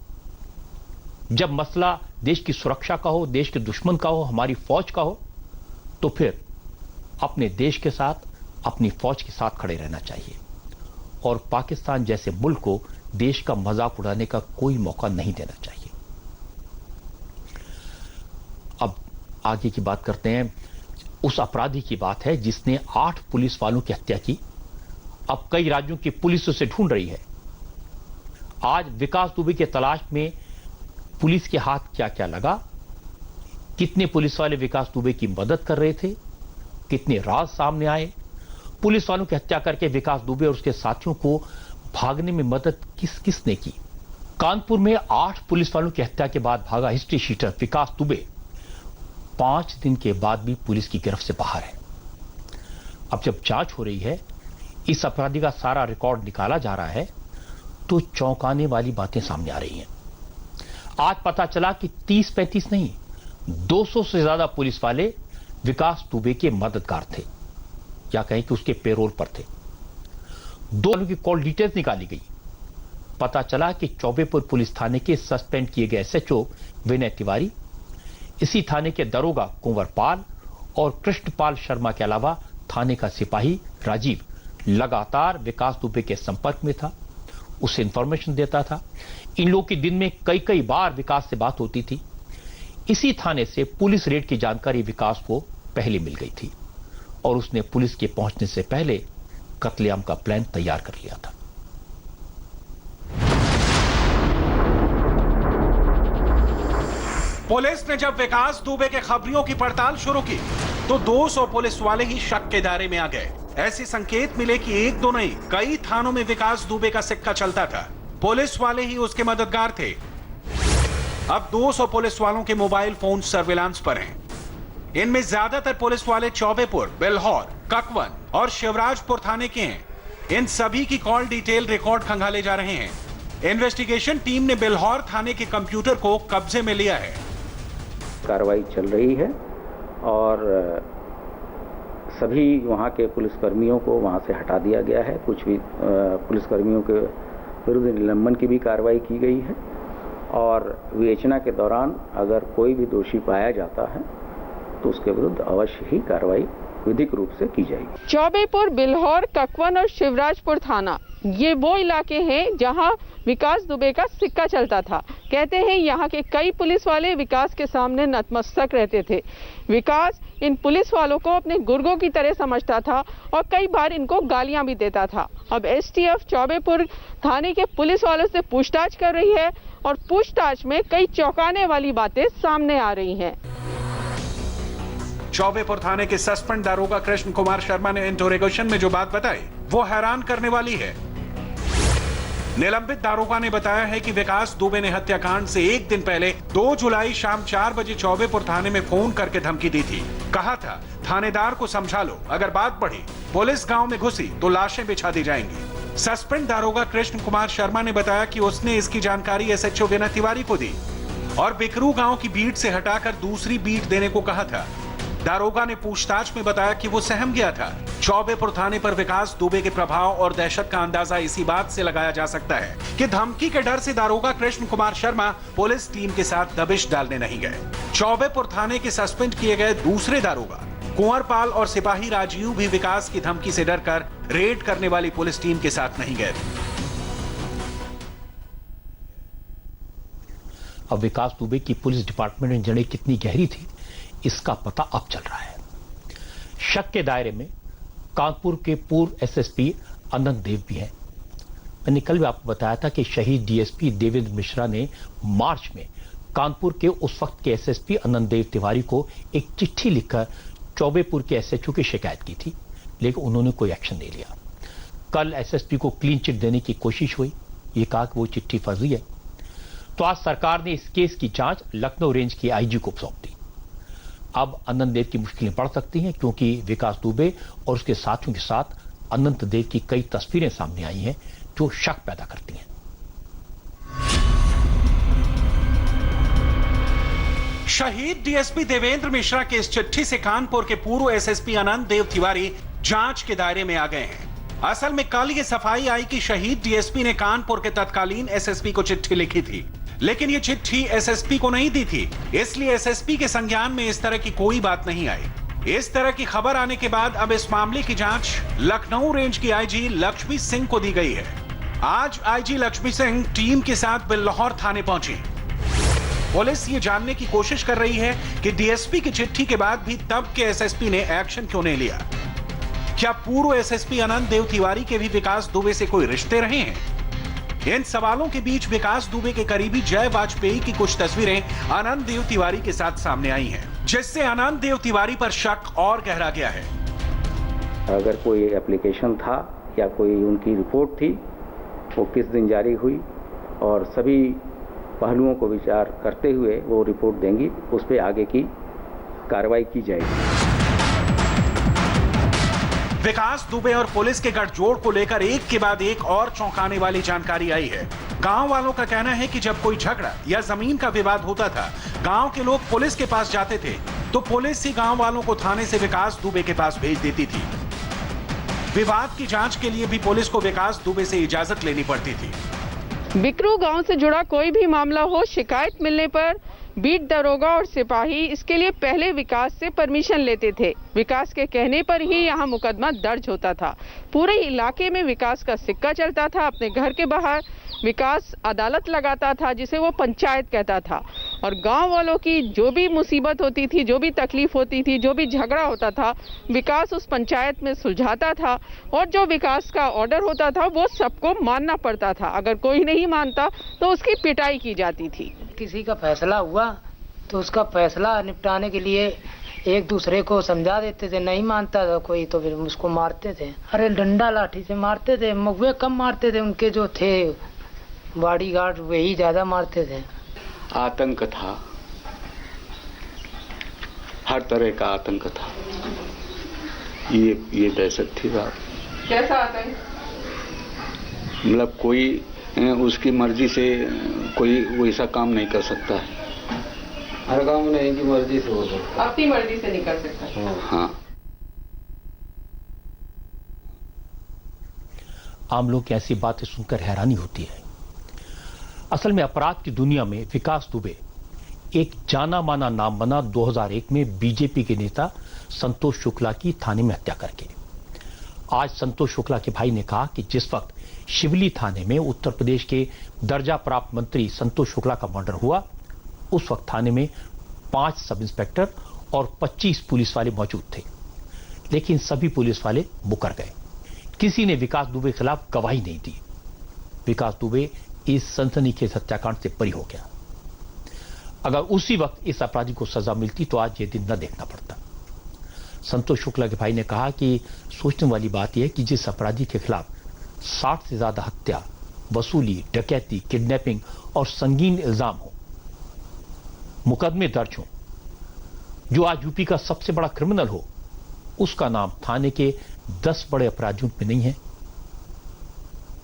जब मसला देश की सुरक्षा का हो, देश के दुश्मन का हो, हमारी फौज का हो, तो फिर अपने देश के साथ, अपनी फौज के साथ खड़े रहना चाहिए और पाकिस्तान जैसे मुल्क को देश का मजाक उड़ाने का कोई मौका नहीं देना चाहिए। अब आगे की बात करते हैं। उस अपराधी की बात है जिसने 8 पुलिस वालों की हत्या की। अब कई राज्यों की पुलिस उसे ढूंढ रही है आज विकास दुबे की तलाश में पुलिस के हाथ क्या क्या लगा, कितने पुलिस वाले विकास दुबे की मदद कर रहे थे, कितने राज सामने आए, पुलिस वालों की हत्या करके विकास दुबे और उसके साथियों को भागने में मदद किसने की। कानपुर में 8 पुलिस वालों की हत्या के बाद भागा हिस्ट्री शीटर विकास दुबे 5 दिन के बाद भी पुलिस की गिरफ्त से बाहर है। अब जब जांच हो रही है, इस अपराधी का सारा रिकॉर्ड निकाला जा रहा है, तो चौंकाने वाली बातें सामने आ रही हैं। आज पता चला कि 30-35 नहीं, 200 से ज्यादा पुलिस वाले विकास दुबे के मददगार थे, या कहें कि उसके पेरोल पर थे। 2 लोगों की कॉल डिटेल्स निकाली गई। पता चला कि चौबेपुर पुलिस थाने के सस्पेंड किए गए एसएचओ विनय तिवारी, इसी थाने के दरोगा कुंवर पाल और कृष्णपाल शर्मा के अलावा थाने का सिपाही राजीव लगातार विकास दुबे के संपर्क में था, उसे इंफॉर्मेशन देता था। इन लोगों की दिन में कई बार विकास से बात होती थी। इसी थाने से पुलिस रेड की जानकारी विकास को पहले मिल गई थी और उसने पुलिस के पहुंचने से पहले कत्लेआम का प्लान तैयार कर लिया था। पुलिस ने जब विकास दुबे के खबरियों की पड़ताल शुरू की तो 200 पुलिस वाले ही शक के दायरे में आ गए। ऐसे संकेत मिले कि एक दो नहीं, कई थानों में विकास दुबे का सिक्का चलता था। पुलिस वाले ही उसके मददगार थे। अब 200 पुलिस वालों के मोबाइल फोन सर्विलांस पर हैं। इनमें ज्यादातर पुलिस वाले चौबेपुर, बेल्हौर, ककवन और शिवराजपुर थाने के हैं। इन सभी की कॉल डिटेल रिकॉर्ड खंगाले जा रहे हैं। इन्वेस्टिगेशन टीम ने बेल्हौर थाने के कंप्यूटर को कब्जे में लिया है। कार्रवाई चल रही है और सभी वहाँ के पुलिसकर्मियों को वहाँ से हटा दिया गया है। कुछ भी पुलिसकर्मियों के विरुद्ध निलंबन की भी कार्रवाई की गई है और विवेचना के दौरान अगर कोई भी दोषी पाया जाता है तो उसके विरुद्ध अवश्य ही कार्रवाई विधिक रूप से की जाएगी। चौबेपुर, बिल्हौर, ककवन और शिवराजपुर थाना ये वो इलाके हैं जहां विकास दुबे का सिक्का चलता था। कहते हैं यहाँ के कई पुलिस वाले विकास के सामने नतमस्तक रहते थे। विकास इन पुलिस वालों को अपने गुर्गों की तरह समझता था और कई बार इनको गालियां भी देता था। अब एसटीएफ चौबेपुर थाने के पुलिस वालों से पूछताछ कर रही है और पूछताछ में कई चौंकाने वाली बातें सामने आ रही हैं। चौबेपुर थाने के सस्पेंड दारोगा कृष्ण कुमार शर्मा ने इंटरोगेशन में जो बात बताई वो हैरान करने वाली है। निलंबित दारोगा ने बताया है कि विकास दुबे ने हत्याकांड से एक दिन पहले 2 जुलाई शाम 4 बजे चौबेपुर थाने में फोन करके धमकी दी थी। कहा था थानेदार को समझा लो, अगर बात बढ़ी, पुलिस गांव में घुसी तो लाशें बिछा दी जाएंगी। सस्पेंड दारोगा कृष्ण कुमार शर्मा ने बताया कि उसने इसकी जानकारी एसएचओ विनय तिवारी को दी और बिकरू गांव की बीट से हटाकर दूसरी बीट देने को कहा था। दारोगा ने पूछताछ में बताया कि वो सहम गया था। चौबेपुर थाने पर विकास दुबे के प्रभाव और दहशत का अंदाजा इसी बात से लगाया जा सकता है कि धमकी के डर से दारोगा कृष्ण कुमार शर्मा पुलिस टीम के साथ दबिश डालने नहीं गए। चौबेपुर थाने के सस्पेंड किए गए दूसरे दारोगा कुंवर पाल और सिपाही राजीव भी विकास की धमकी से डरकर रेड करने वाली पुलिस टीम के साथ नहीं गए। अब विकास दुबे की पुलिस डिपार्टमेंट में जड़ें कितनी गहरी थी, इसका पता अब चल रहा है। शक के दायरे में कानपुर के पूर्व एसएसपी अनंत देव भी हैं। मैंने कल भी आपको बताया था कि शहीद डीएसपी देवेंद्र मिश्रा ने मार्च में कानपुर के उस वक्त के एसएसपी अनंत देव तिवारी को एक चिट्ठी लिखकर चौबेपुर के एसएचओ की शिकायत की थी, लेकिन उन्होंने कोई एक्शन नहीं लिया। कल एसएसपी को क्लीन चिट देने की कोशिश हुई, ये कहा कि वो चिट्ठी फर्जी है। तो आज सरकार ने इस केस की जांच लखनऊ रेंज के आईजी को सौंप दी। अब अनंत देव की मुश्किलें बढ़ सकती हैं, क्योंकि विकास दुबे और उसके साथियों के साथ अनंत देव की कई तस्वीरें सामने आई हैं जो शक पैदा करती हैं। शहीद डीएसपी देवेंद्र मिश्रा की इस चिट्ठी से कानपुर के पूर्व एसएसपी अनंत देव तिवारी जांच के दायरे में आ गए हैं। असल में कल ये सफाई आई कि शहीद डीएसपी ने कानपुर के तत्कालीन एसएसपी को चिट्ठी लिखी थी, लेकिन ये चिट्ठी एसएसपी को नहीं दी थी, इसलिए एसएसपी के संज्ञान में इस तरह की कोई बात नहीं आई। इस तरह की खबर आने के बाद अब इस मामले की जांच लखनऊ रेंज की आईजी लक्ष्मी सिंह को दी गई है। आज आईजी लक्ष्मी सिंह टीम के साथ बिल्हौर थाने पहुंची। पुलिस ये जानने की कोशिश कर रही है कि डीएसपी की चिट्ठी के बाद भी तब के एसएसपी ने एक्शन क्यों नहीं लिया। क्या पूर्व एसएसपी अनंत देव तिवारी के भी विकास दुबे से कोई रिश्ते रहे हैं? इन सवालों के बीच विकास दुबे के करीबी जय वाजपेयी की कुछ तस्वीरें आनंद देव तिवारी के साथ सामने आई हैं, जिससे आनंद देव तिवारी पर शक और गहरा गया है। अगर कोई एप्लीकेशन था या कोई उनकी रिपोर्ट थी, वो किस दिन जारी हुई और सभी पहलुओं को विचार करते हुए वो रिपोर्ट देंगी, उस पर आगे की कार्रवाई की जाएगी। विकास दुबे और पुलिस के गठजोड़ को लेकर एक के बाद एक और चौंकाने वाली जानकारी आई है। गांव वालों का कहना है कि जब कोई झगड़ा या जमीन का विवाद होता था, गांव के लोग पुलिस के पास जाते थे तो पुलिस ही गांव वालों को थाने से विकास दुबे के पास भेज देती थी। विवाद की जांच के लिए भी पुलिस को विकास दुबे से इजाजत लेनी पड़ती थी। बिकरू गांव से जुड़ा कोई भी मामला हो, शिकायत मिलने पर बीट दरोगा और सिपाही इसके लिए पहले विकास से परमिशन लेते थे। विकास के कहने पर ही यहाँ मुकदमा दर्ज होता था। पूरे इलाके में विकास का सिक्का चलता था। अपने घर के बाहर विकास अदालत लगाता था, जिसे वो पंचायत कहता था, और गांव वालों की जो भी मुसीबत होती थी, जो भी तकलीफ होती थी, जो भी झगड़ा होता था, विकास उस पंचायत में सुलझाता था। और जो विकास का ऑर्डर होता था वो सबको मानना पड़ता था। अगर कोई नहीं मानता तो उसकी पिटाई की जाती थी। किसी का फैसला हुआ तो उसका फैसला निपटाने के लिए एक दूसरे को समझा देते थे, नहीं मानता था कोई तो फिर उसको मारते थे। अरे डंडा लाठी से मारते थे, मगुए कम मारते थे, उनके जो थे बॉडीगार्ड वही ज्यादा मारते थे। आतंक था, हर तरह का आतंक था। ये दहशत थी बात। कैसा आतंक? मतलब कोई उसकी मर्जी से कोई वैसा काम नहीं कर सकता है। हर काम नहीं की मर्जी से हो सकता, अपनी मर्जी से नहीं कर सकता। हाँ। आम लोग की ऐसी बातें सुनकर हैरानी होती है। असल में अपराध की दुनिया में विकास दुबे एक जाना माना नाम बना 2001 में बीजेपी के नेता संतोष शुक्ला की थाने में हत्या करके। आज संतोष शुक्ला के भाई ने कहा कि जिस वक्त शिवली थाने में उत्तर प्रदेश के दर्जा प्राप्त मंत्री संतोष शुक्ला का मर्डर हुआ, उस वक्त थाने में 5 सब इंस्पेक्टर और 25 पुलिस वाले मौजूद थे, लेकिन सभी पुलिस वाले मुकर गए। किसी ने विकास दुबे के खिलाफ गवाही नहीं दी। विकास दुबे इस सनसनीखेज हत्याकांड से बरी हो गया। अगर उसी वक्त इस अपराधी को सजा मिलती तो आज ये दिन न देखना पड़ता। संतोष शुक्ला के भाई ने कहा कि सोचने वाली बात यह है कि जिस अपराधी के खिलाफ 60 से ज्यादा हत्या, वसूली, डकैती, किडनैपिंग और संगीन इल्जाम हो, मुकदमे दर्ज हो, जो आज यूपी का सबसे बड़ा क्रिमिनल हो, उसका नाम थाने के 10 बड़े अपराधियों में नहीं है।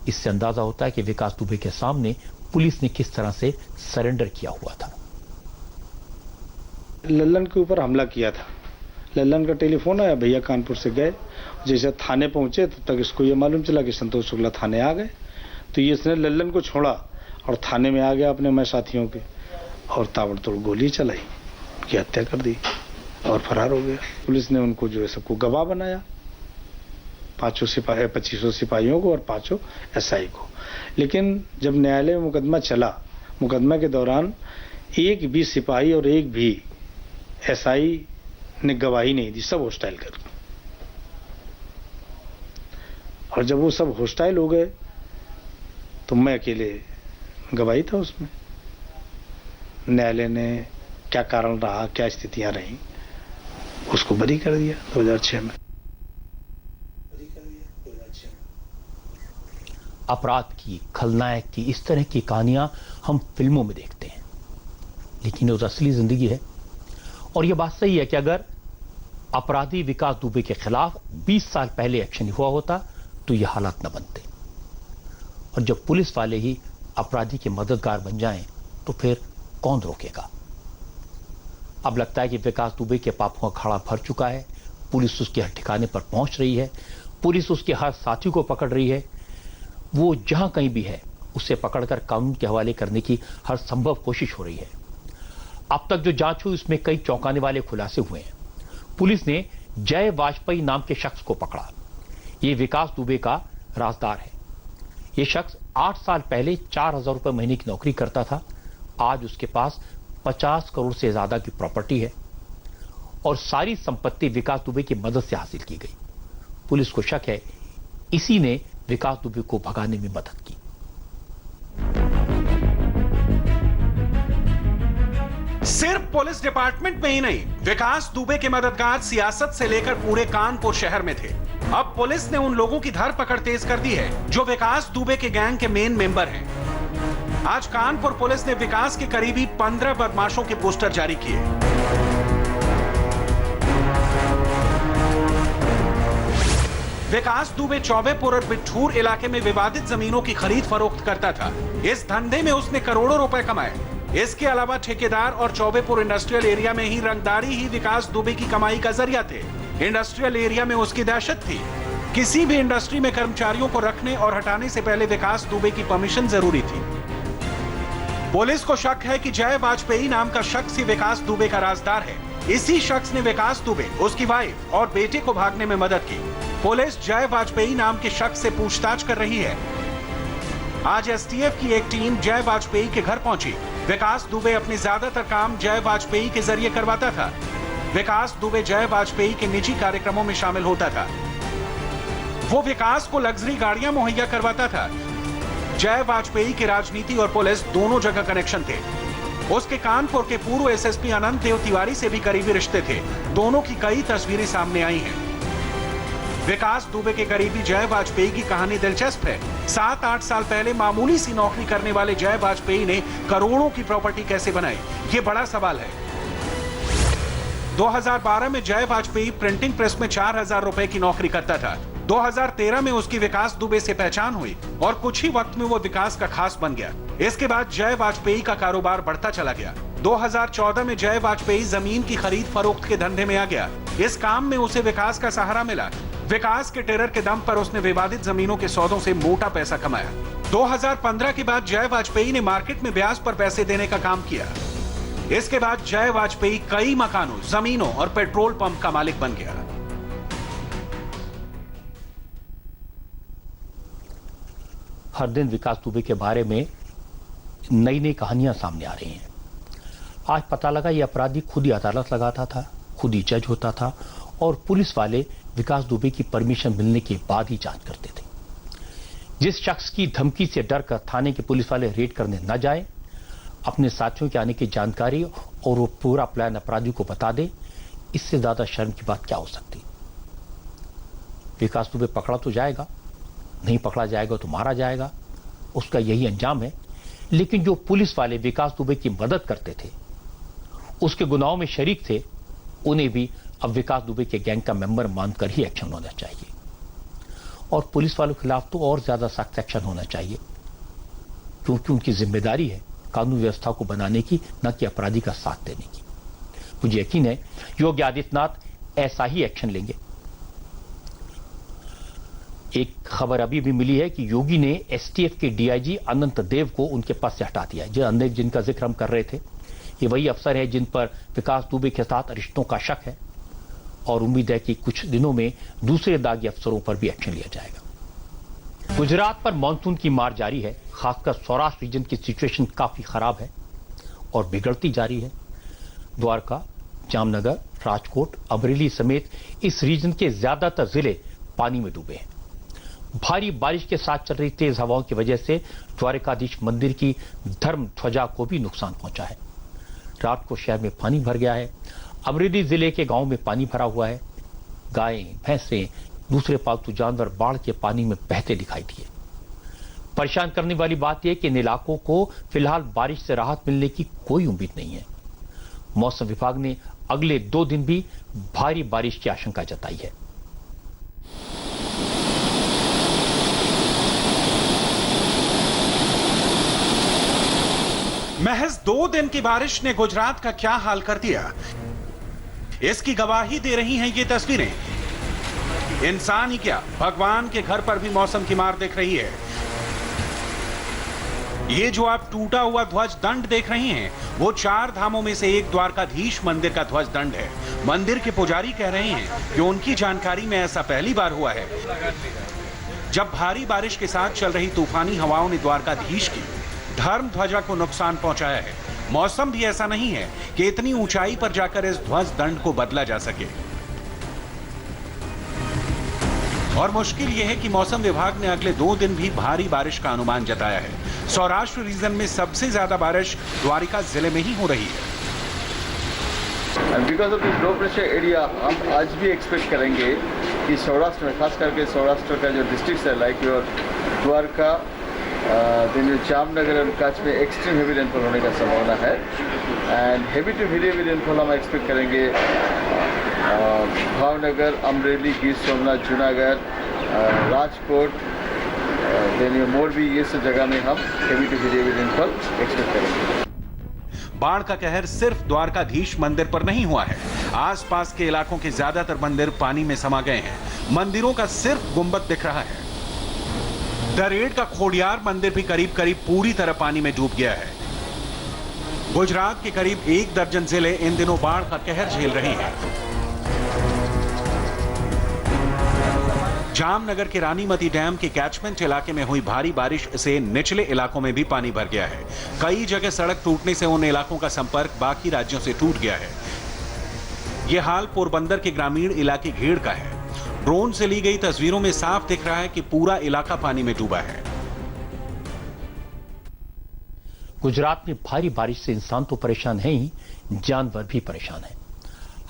इससे अंदाजा होता है कि विकास दुबे के सामने पुलिस ने किस तरह से सरेंडर किया हुआ था। लल्लन के ऊपर हमला किया था। लल्लन का टेलीफोन आया, भैया कानपुर से गए। जैसे थाने पहुंचे तब तक इसको ये मालूम चला कि संतोष शुक्ला थाने आ गए, तो ये इसने लल्लन को छोड़ा और थाने में आ गया अपने मैं साथियों के, और ताबड़तोड़ गोली चलाई, की हत्या कर दी और फरार हो गया। पुलिस ने उनको जो है सबको गवाह बनाया, 2500 सिपाहियों को और 5 एसआई को। लेकिन जब न्यायालय में मुकदमा चला, मुकदमा के दौरान एक भी सिपाही और एक भी एसआई ने गवाही नहीं दी, सब होस्टाइल कर। और जब वो सब होस्टाइल हो गए तो मैं अकेले गवाही था उसमें। न्यायालय ने क्या कारण रहा, क्या स्थितियां रही, उसको बरी कर दिया 2006 में। अपराध की, खलनायक की, इस तरह की कहानियां हम फिल्मों में देखते हैं, लेकिन वो असली जिंदगी है। और यह बात सही है कि अगर अपराधी विकास दुबे के खिलाफ 20 साल पहले एक्शन हुआ होता तो यह हालात न बनते। और जब पुलिस वाले ही अपराधी के मददगार बन जाएं तो फिर कौन रोकेगा। अब लगता है कि विकास दुबे के पापों का खाड़ा भर चुका है। पुलिस उसके हर ठिकाने पर पहुंच रही है, पुलिस उसके हर साथी को पकड़ रही है। वो जहां कहीं भी है उसे पकड़कर कानून के हवाले करने की हर संभव कोशिश हो रही है। अब तक जो जांच हुई उसमें कई चौंकाने वाले खुलासे हुए हैं। पुलिस ने जय वाजपेयी नाम के शख्स को पकड़ा। ये विकास दुबे का राजदार है। ये शख्स 8 साल पहले 4000 रुपए महीने की नौकरी करता था। आज उसके पास 50 करोड़ से ज्यादा की प्रॉपर्टी है और सारी संपत्ति विकास दुबे की मदद से हासिल की गई। पुलिस को शक है इसी ने विकास दुबे को भगाने में मदद की। सिर्फ पुलिस डिपार्टमेंट में ही नहीं, विकास दुबे के मददगार सियासत से लेकर पूरे कानपुर शहर में थे। अब पुलिस ने उन लोगों की धरपकड़ तेज कर दी है जो विकास दुबे के गैंग के मेन मेंबर हैं। आज कानपुर पुलिस ने विकास के करीबी 15 बदमाशों के पोस्टर जारी किए। विकास दुबे चौबेपुर और बिठूर इलाके में विवादित जमीनों की खरीद फरोख्त करता था। इस धंधे में उसने करोड़ों रुपए कमाए। इसके अलावा ठेकेदार और चौबेपुर इंडस्ट्रियल एरिया में ही रंगदारी ही विकास दुबे की कमाई का जरिया थे। इंडस्ट्रियल एरिया में उसकी दहशत थी। किसी भी इंडस्ट्री में कर्मचारियों को रखने और हटाने से पहले विकास दुबे की परमिशन जरूरी थी। पुलिस को शक है कि जय वाजपेयी नाम का शख्स ही विकास दुबे का राजदार है। इसी शख्स ने विकास दुबे, उसकी वाइफ और बेटे को भागने में मदद की। पुलिस जय वाजपेयी नाम के शख्स से पूछताछ कर रही है। आज एसटीएफ की एक टीम जय वाजपेयी के घर पहुंची। विकास दुबे अपने ज्यादातर काम जय वाजपेयी के जरिए करवाता था। विकास दुबे जय वाजपेयी के निजी कार्यक्रमों में शामिल होता था। वो विकास को लग्जरी गाड़ियां मुहैया करवाता था। जय वाजपेयी की राजनीति और पुलिस दोनों जगह कनेक्शन थे। उसके कानपुर के पूर्व एसएसपी अनंत देव तिवारी से भी करीबी रिश्ते थे। दोनों की कई तस्वीरें सामने आई हैं। विकास दुबे के करीबी जय वाजपेयी की कहानी दिलचस्प है। 7-8 साल पहले मामूली सी नौकरी करने वाले जय वाजपेयी ने करोड़ों की प्रॉपर्टी कैसे बनाई, ये बड़ा सवाल है। 2012 में जय वाजपेयी प्रिंटिंग प्रेस में 4000 रुपए की नौकरी करता था। 2013 में उसकी विकास दुबे से पहचान हुई और कुछ ही वक्त में वो विकास का खास बन गया। इसके बाद जय वाजपेयी का कारोबार बढ़ता चला गया। 2014 में जय वाजपेयी जमीन की खरीद फरोख्त के धंधे में आ गया। इस काम में उसे विकास का सहारा मिला। विकास के टेरर के दम पर उसने विवादित जमीनों के सौदों से मोटा पैसा कमाया। 2015 के बाद जय वाजपेयी ने मार्केट में ब्याज पर पैसे देने का काम किया। इसके बाद जय वाजपेयी कई मकानों, जमीनों और पेट्रोल पंप का मालिक बन गया। हर दिन विकास दुबे के बारे में नई नई कहानियां सामने आ रही हैं। आज पता लगा ये अपराधी खुद ही अदालत लगाता था, खुद ही जज होता था और पुलिस वाले विकास दुबे की परमिशन मिलने के बाद ही जांच करते थे। जिस शख्स की धमकी से डर कर थाने के पुलिस वाले रेड करने न जाए, अपने साथियों के आने की जानकारी और वो पूरा प्लान अपराधी को बता दे, इससे ज्यादा शर्म की बात क्या हो सकती। विकास दुबे पकड़ा तो जाएगा, नहीं पकड़ा जाएगा तो मारा जाएगा, उसका यही अंजाम है। लेकिन जो पुलिस वाले विकास दुबे की मदद करते थे, उसके गुनाहों में शरीक थे, उन्हें भी अब विकास दुबे के गैंग का मेंबर मानकर ही एक्शन होना चाहिए। और पुलिस वालों के खिलाफ तो और ज्यादा सख्त एक्शन होना चाहिए, क्योंकि उनकी जिम्मेदारी है कानून व्यवस्था को बनाने की, न कि अपराधी का साथ देने की। मुझे यकीन है योगी आदित्यनाथ ऐसा ही एक्शन लेंगे। एक खबर अभी भी मिली है कि योगी ने एसटीएफ के डीआईजी अनंत देव को उनके पद से हटा दिया है। जो अनंत जिनका जिक्र हम कर रहे थे, ये वही अफसर है जिन पर विकास दुबे के साथ रिश्तों का शक है और उम्मीद है कि कुछ दिनों में दूसरे दागी अफसरों पर भी एक्शन लिया जाएगा। गुजरात पर मानसून की मार जारी है। खासकर सौराष्ट्र रीजन की सिचुएशन काफी खराब है और बिगड़ती जा रही है। द्वारका, जामनगर, राजकोट, अमरेली समेत इस रीजन के ज्यादातर जिले पानी में डूबे हैं। भारी बारिश के साथ चल रही तेज हवाओं की वजह से द्वारकाधीश मंदिर की धर्म ध्वजा को भी नुकसान पहुंचा है। रात को शहर में पानी भर गया है। अमरेली जिले के गांव में पानी भरा हुआ है। गायें, भैंसें, दूसरे पालतू जानवर बाढ़ के पानी में बहते दिखाई दिए। परेशान करने वाली बात यह कि इन इलाकों को फिलहाल बारिश से राहत मिलने की कोई उम्मीद नहीं है। मौसम विभाग ने अगले 2 दिन भी भारी बारिश की आशंका जताई है। महज 2 दिन की बारिश ने गुजरात का क्या हाल कर दिया, इसकी गवाही दे रही हैं ये तस्वीरें। इंसान ही क्या, भगवान के घर पर भी मौसम की मार दिख रही है। ये जो आप टूटा हुआ ध्वज दंड देख रहे हैं, वो 4 धामों में से एक द्वारकाधीश मंदिर का ध्वज दंड है। मंदिर के पुजारी कह रहे हैं कि उनकी जानकारी में ऐसा पहली बार हुआ है जब भारी बारिश के साथ चल रही तूफानी हवाओं ने द्वारकाधीश की धर्म ध्वजा को नुकसान पहुंचाया है। मौसम भी ऐसा नहीं है कि इतनी ऊंचाई पर जाकर इस ध्वज दंड को बदला जा सके। और मुश्किल यह है कि मौसम विभाग ने अगले 2 दिन भी भारी बारिश का अनुमान जताया है। सौराष्ट्र रीजन में सबसे ज्यादा बारिश द्वारका जिले में ही हो रही है। And because of this low pressure area, हम आज भी एक्सपेक्ट करेंगे कि सौराष्ट्र में, खास करके सौराष्ट्र का जो डिस्ट्रिक्ट है, like your Dwarka, then Jamnagar और कच्छ में एक्सट्रीम हेवी रेनफॉल होने का संभावना है। And heavy to very heavy rainfall हम एक्सपेक्ट करेंगे भावनगर, अमरेली, गिर सोमनाथ, जूनागढ़, राजकोट, देन मोरबी, ये सब जगह में हम heavy to very heavy rainfall expect करेंगे। बाढ़ का कहर सिर्फ द्वारकाधीश मंदिर पर नहीं हुआ है। आसपास के इलाकों के ज्यादातर मंदिर पानी में समा गए हैं। मंदिरों का सिर्फ गुंबद दिख रहा है। दरेड़ का खोडियार मंदिर भी करीब करीब पूरी तरह पानी में डूब गया है। गुजरात के करीब 1 दर्जन जिले इन दिनों बाढ़ का कहर झेल रहे हैं। जामनगर के रानीमती डैम के कैचमेंट इलाके में हुई भारी बारिश से निचले इलाकों में भी पानी भर गया है। कई जगह सड़क टूटने से उन इलाकों का संपर्क बाकी राज्यों से टूट गया है। यह हाल पोरबंदर के ग्रामीण इलाके घेड़ का है। ड्रोन से ली गई तस्वीरों में साफ दिख रहा है कि पूरा इलाका पानी में डूबा है। गुजरात में भारी बारिश से इंसान तो परेशान है ही, जानवर भी परेशान है।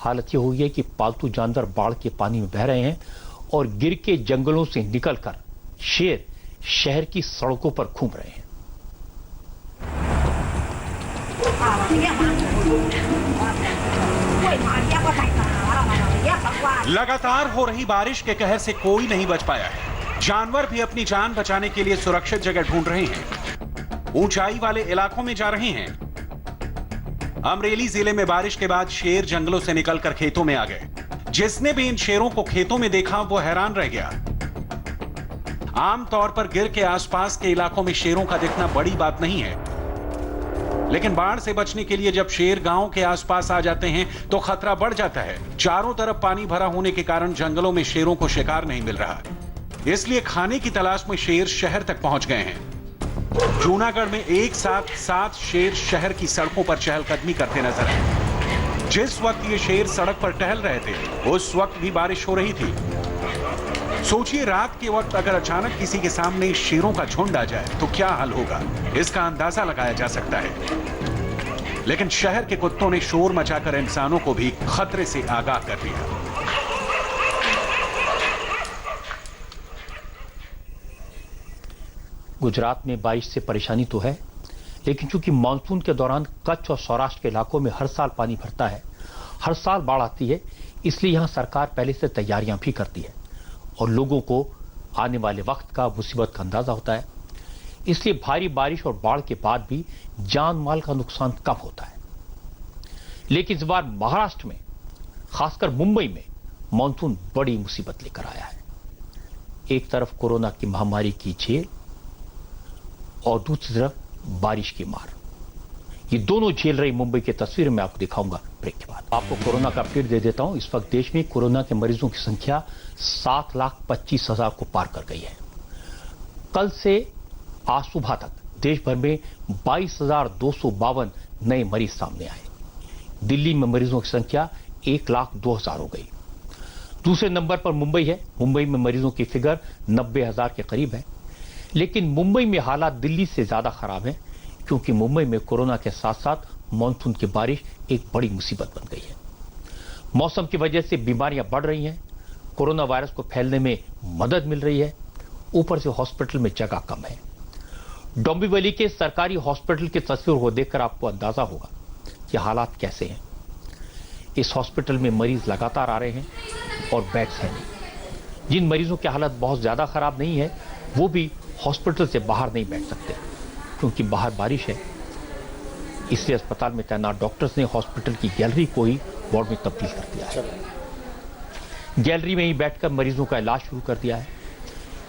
हालत यह हुई है कि पालतू जानवर बाढ़ के पानी में बह रहे हैं और गिर के जंगलों से निकलकर शेर शहर की सड़कों पर घूम रहे हैं। लगातार हो रही बारिश के कहर से कोई नहीं बच पाया है। जानवर भी अपनी जान बचाने के लिए सुरक्षित जगह ढूंढ रहे हैं, ऊंचाई वाले इलाकों में जा रहे हैं। अमरेली जिले में बारिश के बाद शेर जंगलों से निकलकर खेतों में आ गए। जिसने भी इन शेरों को खेतों में देखा वो हैरान रह गया। आमतौर पर गिर के आसपास के इलाकों में शेरों का दिखना बड़ी बात नहीं है, लेकिन बाढ़ से बचने के लिए जब शेर गांव के आसपास आ जाते हैं तो खतरा बढ़ जाता है। चारों तरफ पानी भरा होने के कारण जंगलों में शेरों को शिकार नहीं मिल रहा, इसलिए खाने की तलाश में शेर शहर तक पहुंच गए हैं। जूनागढ़ में एक साथ 7 शेर शहर की सड़कों पर चहलकदमी करते नजर आए। जिस वक्त ये शेर सड़क पर टहल रहे थे उस वक्त भी बारिश हो रही थी। सोचिए, रात के वक्त अगर अचानक किसी के सामने शेरों का झुंड आ जाए तो क्या हाल होगा, इसका अंदाजा लगाया जा सकता है। लेकिन शहर के कुत्तों ने शोर मचाकर इंसानों को भी खतरे से आगाह कर दिया। गुजरात में बारिश से परेशानी तो है, लेकिन चूंकि मानसून के दौरान कच्छ और सौराष्ट्र के इलाकों में हर साल पानी भरता है, हर साल बाढ़ आती है, इसलिए यहां सरकार पहले से तैयारियां भी करती है और लोगों को आने वाले वक्त का, मुसीबत का अंदाजा होता है। इसलिए भारी बारिश और बाढ़ के बाद भी जान माल का नुकसान कम होता है। लेकिन इस बार महाराष्ट्र में, खासकर मुंबई में, मानसून बड़ी मुसीबत लेकर आया है। एक तरफ कोरोना की महामारी की झेल और दूसरी तरफ बारिश की मार, ये दोनों झेल रही मुंबई की तस्वीर मैं आपको दिखाऊंगा ब्रेक के बाद। आपको कोरोना का अपडेट दे देता हूं। इस वक्त देश में कोरोना के मरीजों की संख्या 7,25,000 को पार कर गई है। कल से आज सुबह तक देश भर में 22,252 नए मरीज सामने आए। दिल्ली में मरीजों की संख्या 1,02,000 हो गई। दूसरे नंबर पर मुंबई है। मुंबई में मरीजों की फिगर 90,000 के करीब है। लेकिन मुंबई में हालात दिल्ली से ज्यादा खराब है, क्योंकि मुंबई में कोरोना के साथ साथ मानसून की बारिश एक बड़ी मुसीबत बन गई है। मौसम की वजह से बीमारियां बढ़ रही हैं, कोरोना वायरस को फैलने में मदद मिल रही है, ऊपर से हॉस्पिटल में जगह कम है। डोंबिवली के सरकारी हॉस्पिटल की तस्वीर को देखकर आपको अंदाजा होगा कि हालात कैसे हैं। इस हॉस्पिटल में मरीज लगातार आ रहे हैं और बेड्स हैं नहीं। जिन मरीजों की हालत बहुत ज्यादा खराब नहीं है वो भी हॉस्पिटल से बाहर नहीं बैठ सकते, क्योंकि बाहर बारिश है। इसलिए अस्पताल में तैनात डॉक्टर्स ने हॉस्पिटल की गैलरी को ही वार्ड में तब्दील कर दिया है। गैलरी में ही बैठकर मरीजों का इलाज शुरू कर दिया है।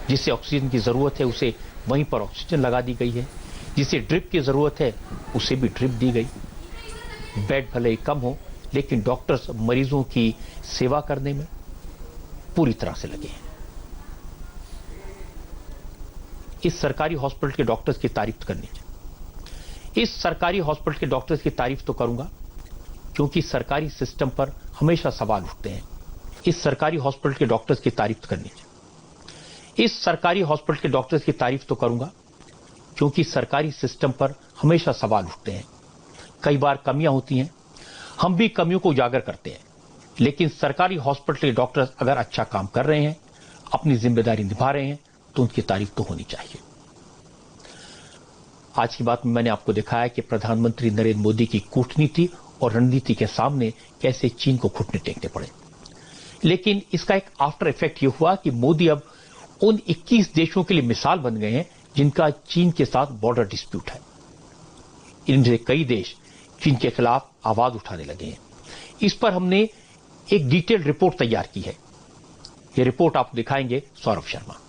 जिसे ऑक्सीजन की जरूरत है उसे वहीं पर ऑक्सीजन लगा दी गई है, जिसे ड्रिप की जरूरत है उसे भी ड्रिप दी गई। बेड भले ही कम हो, लेकिन डॉक्टर्स मरीजों की सेवा करने में पूरी तरह से लगे हैं। इस सरकारी हॉस्पिटल के डॉक्टर्स की तारीफ करनी चाहिए। इस सरकारी हॉस्पिटल के डॉक्टर्स की तारीफ तो करूंगा, क्योंकि सरकारी सिस्टम पर हमेशा सवाल उठते हैं। इस सरकारी हॉस्पिटल के डॉक्टर्स की तारीफ करनी चाहिए। इस सरकारी हॉस्पिटल के डॉक्टर्स की तारीफ तो करूंगा, क्योंकि सरकारी सिस्टम पर हमेशा सवाल उठते हैं। कई बार कमियां होती हैं। हम भी कमियों को उजागर करते हैं, लेकिन सरकारी हॉस्पिटल के डॉक्टर्स अगर अच्छा काम कर रहे हैं, अपनी जिम्मेदारी निभा रहे हैं, तो उनकी तारीफ तो होनी चाहिए। आज की बात में मैंने आपको दिखाया कि प्रधानमंत्री नरेंद्र मोदी की कूटनीति और रणनीति के सामने कैसे चीन को घुटने टेकने पड़े। लेकिन इसका एक आफ्टर इफेक्ट यह हुआ कि मोदी अब उन 21 देशों के लिए मिसाल बन गए हैं जिनका चीन के साथ बॉर्डर डिस्प्यूट है। इनमें से कई देश चीन के खिलाफ आवाज उठाने लगे हैं। इस पर हमने एक डिटेल्ड रिपोर्ट तैयार की है। यह रिपोर्ट आप दिखाएंगे सौरभ शर्मा।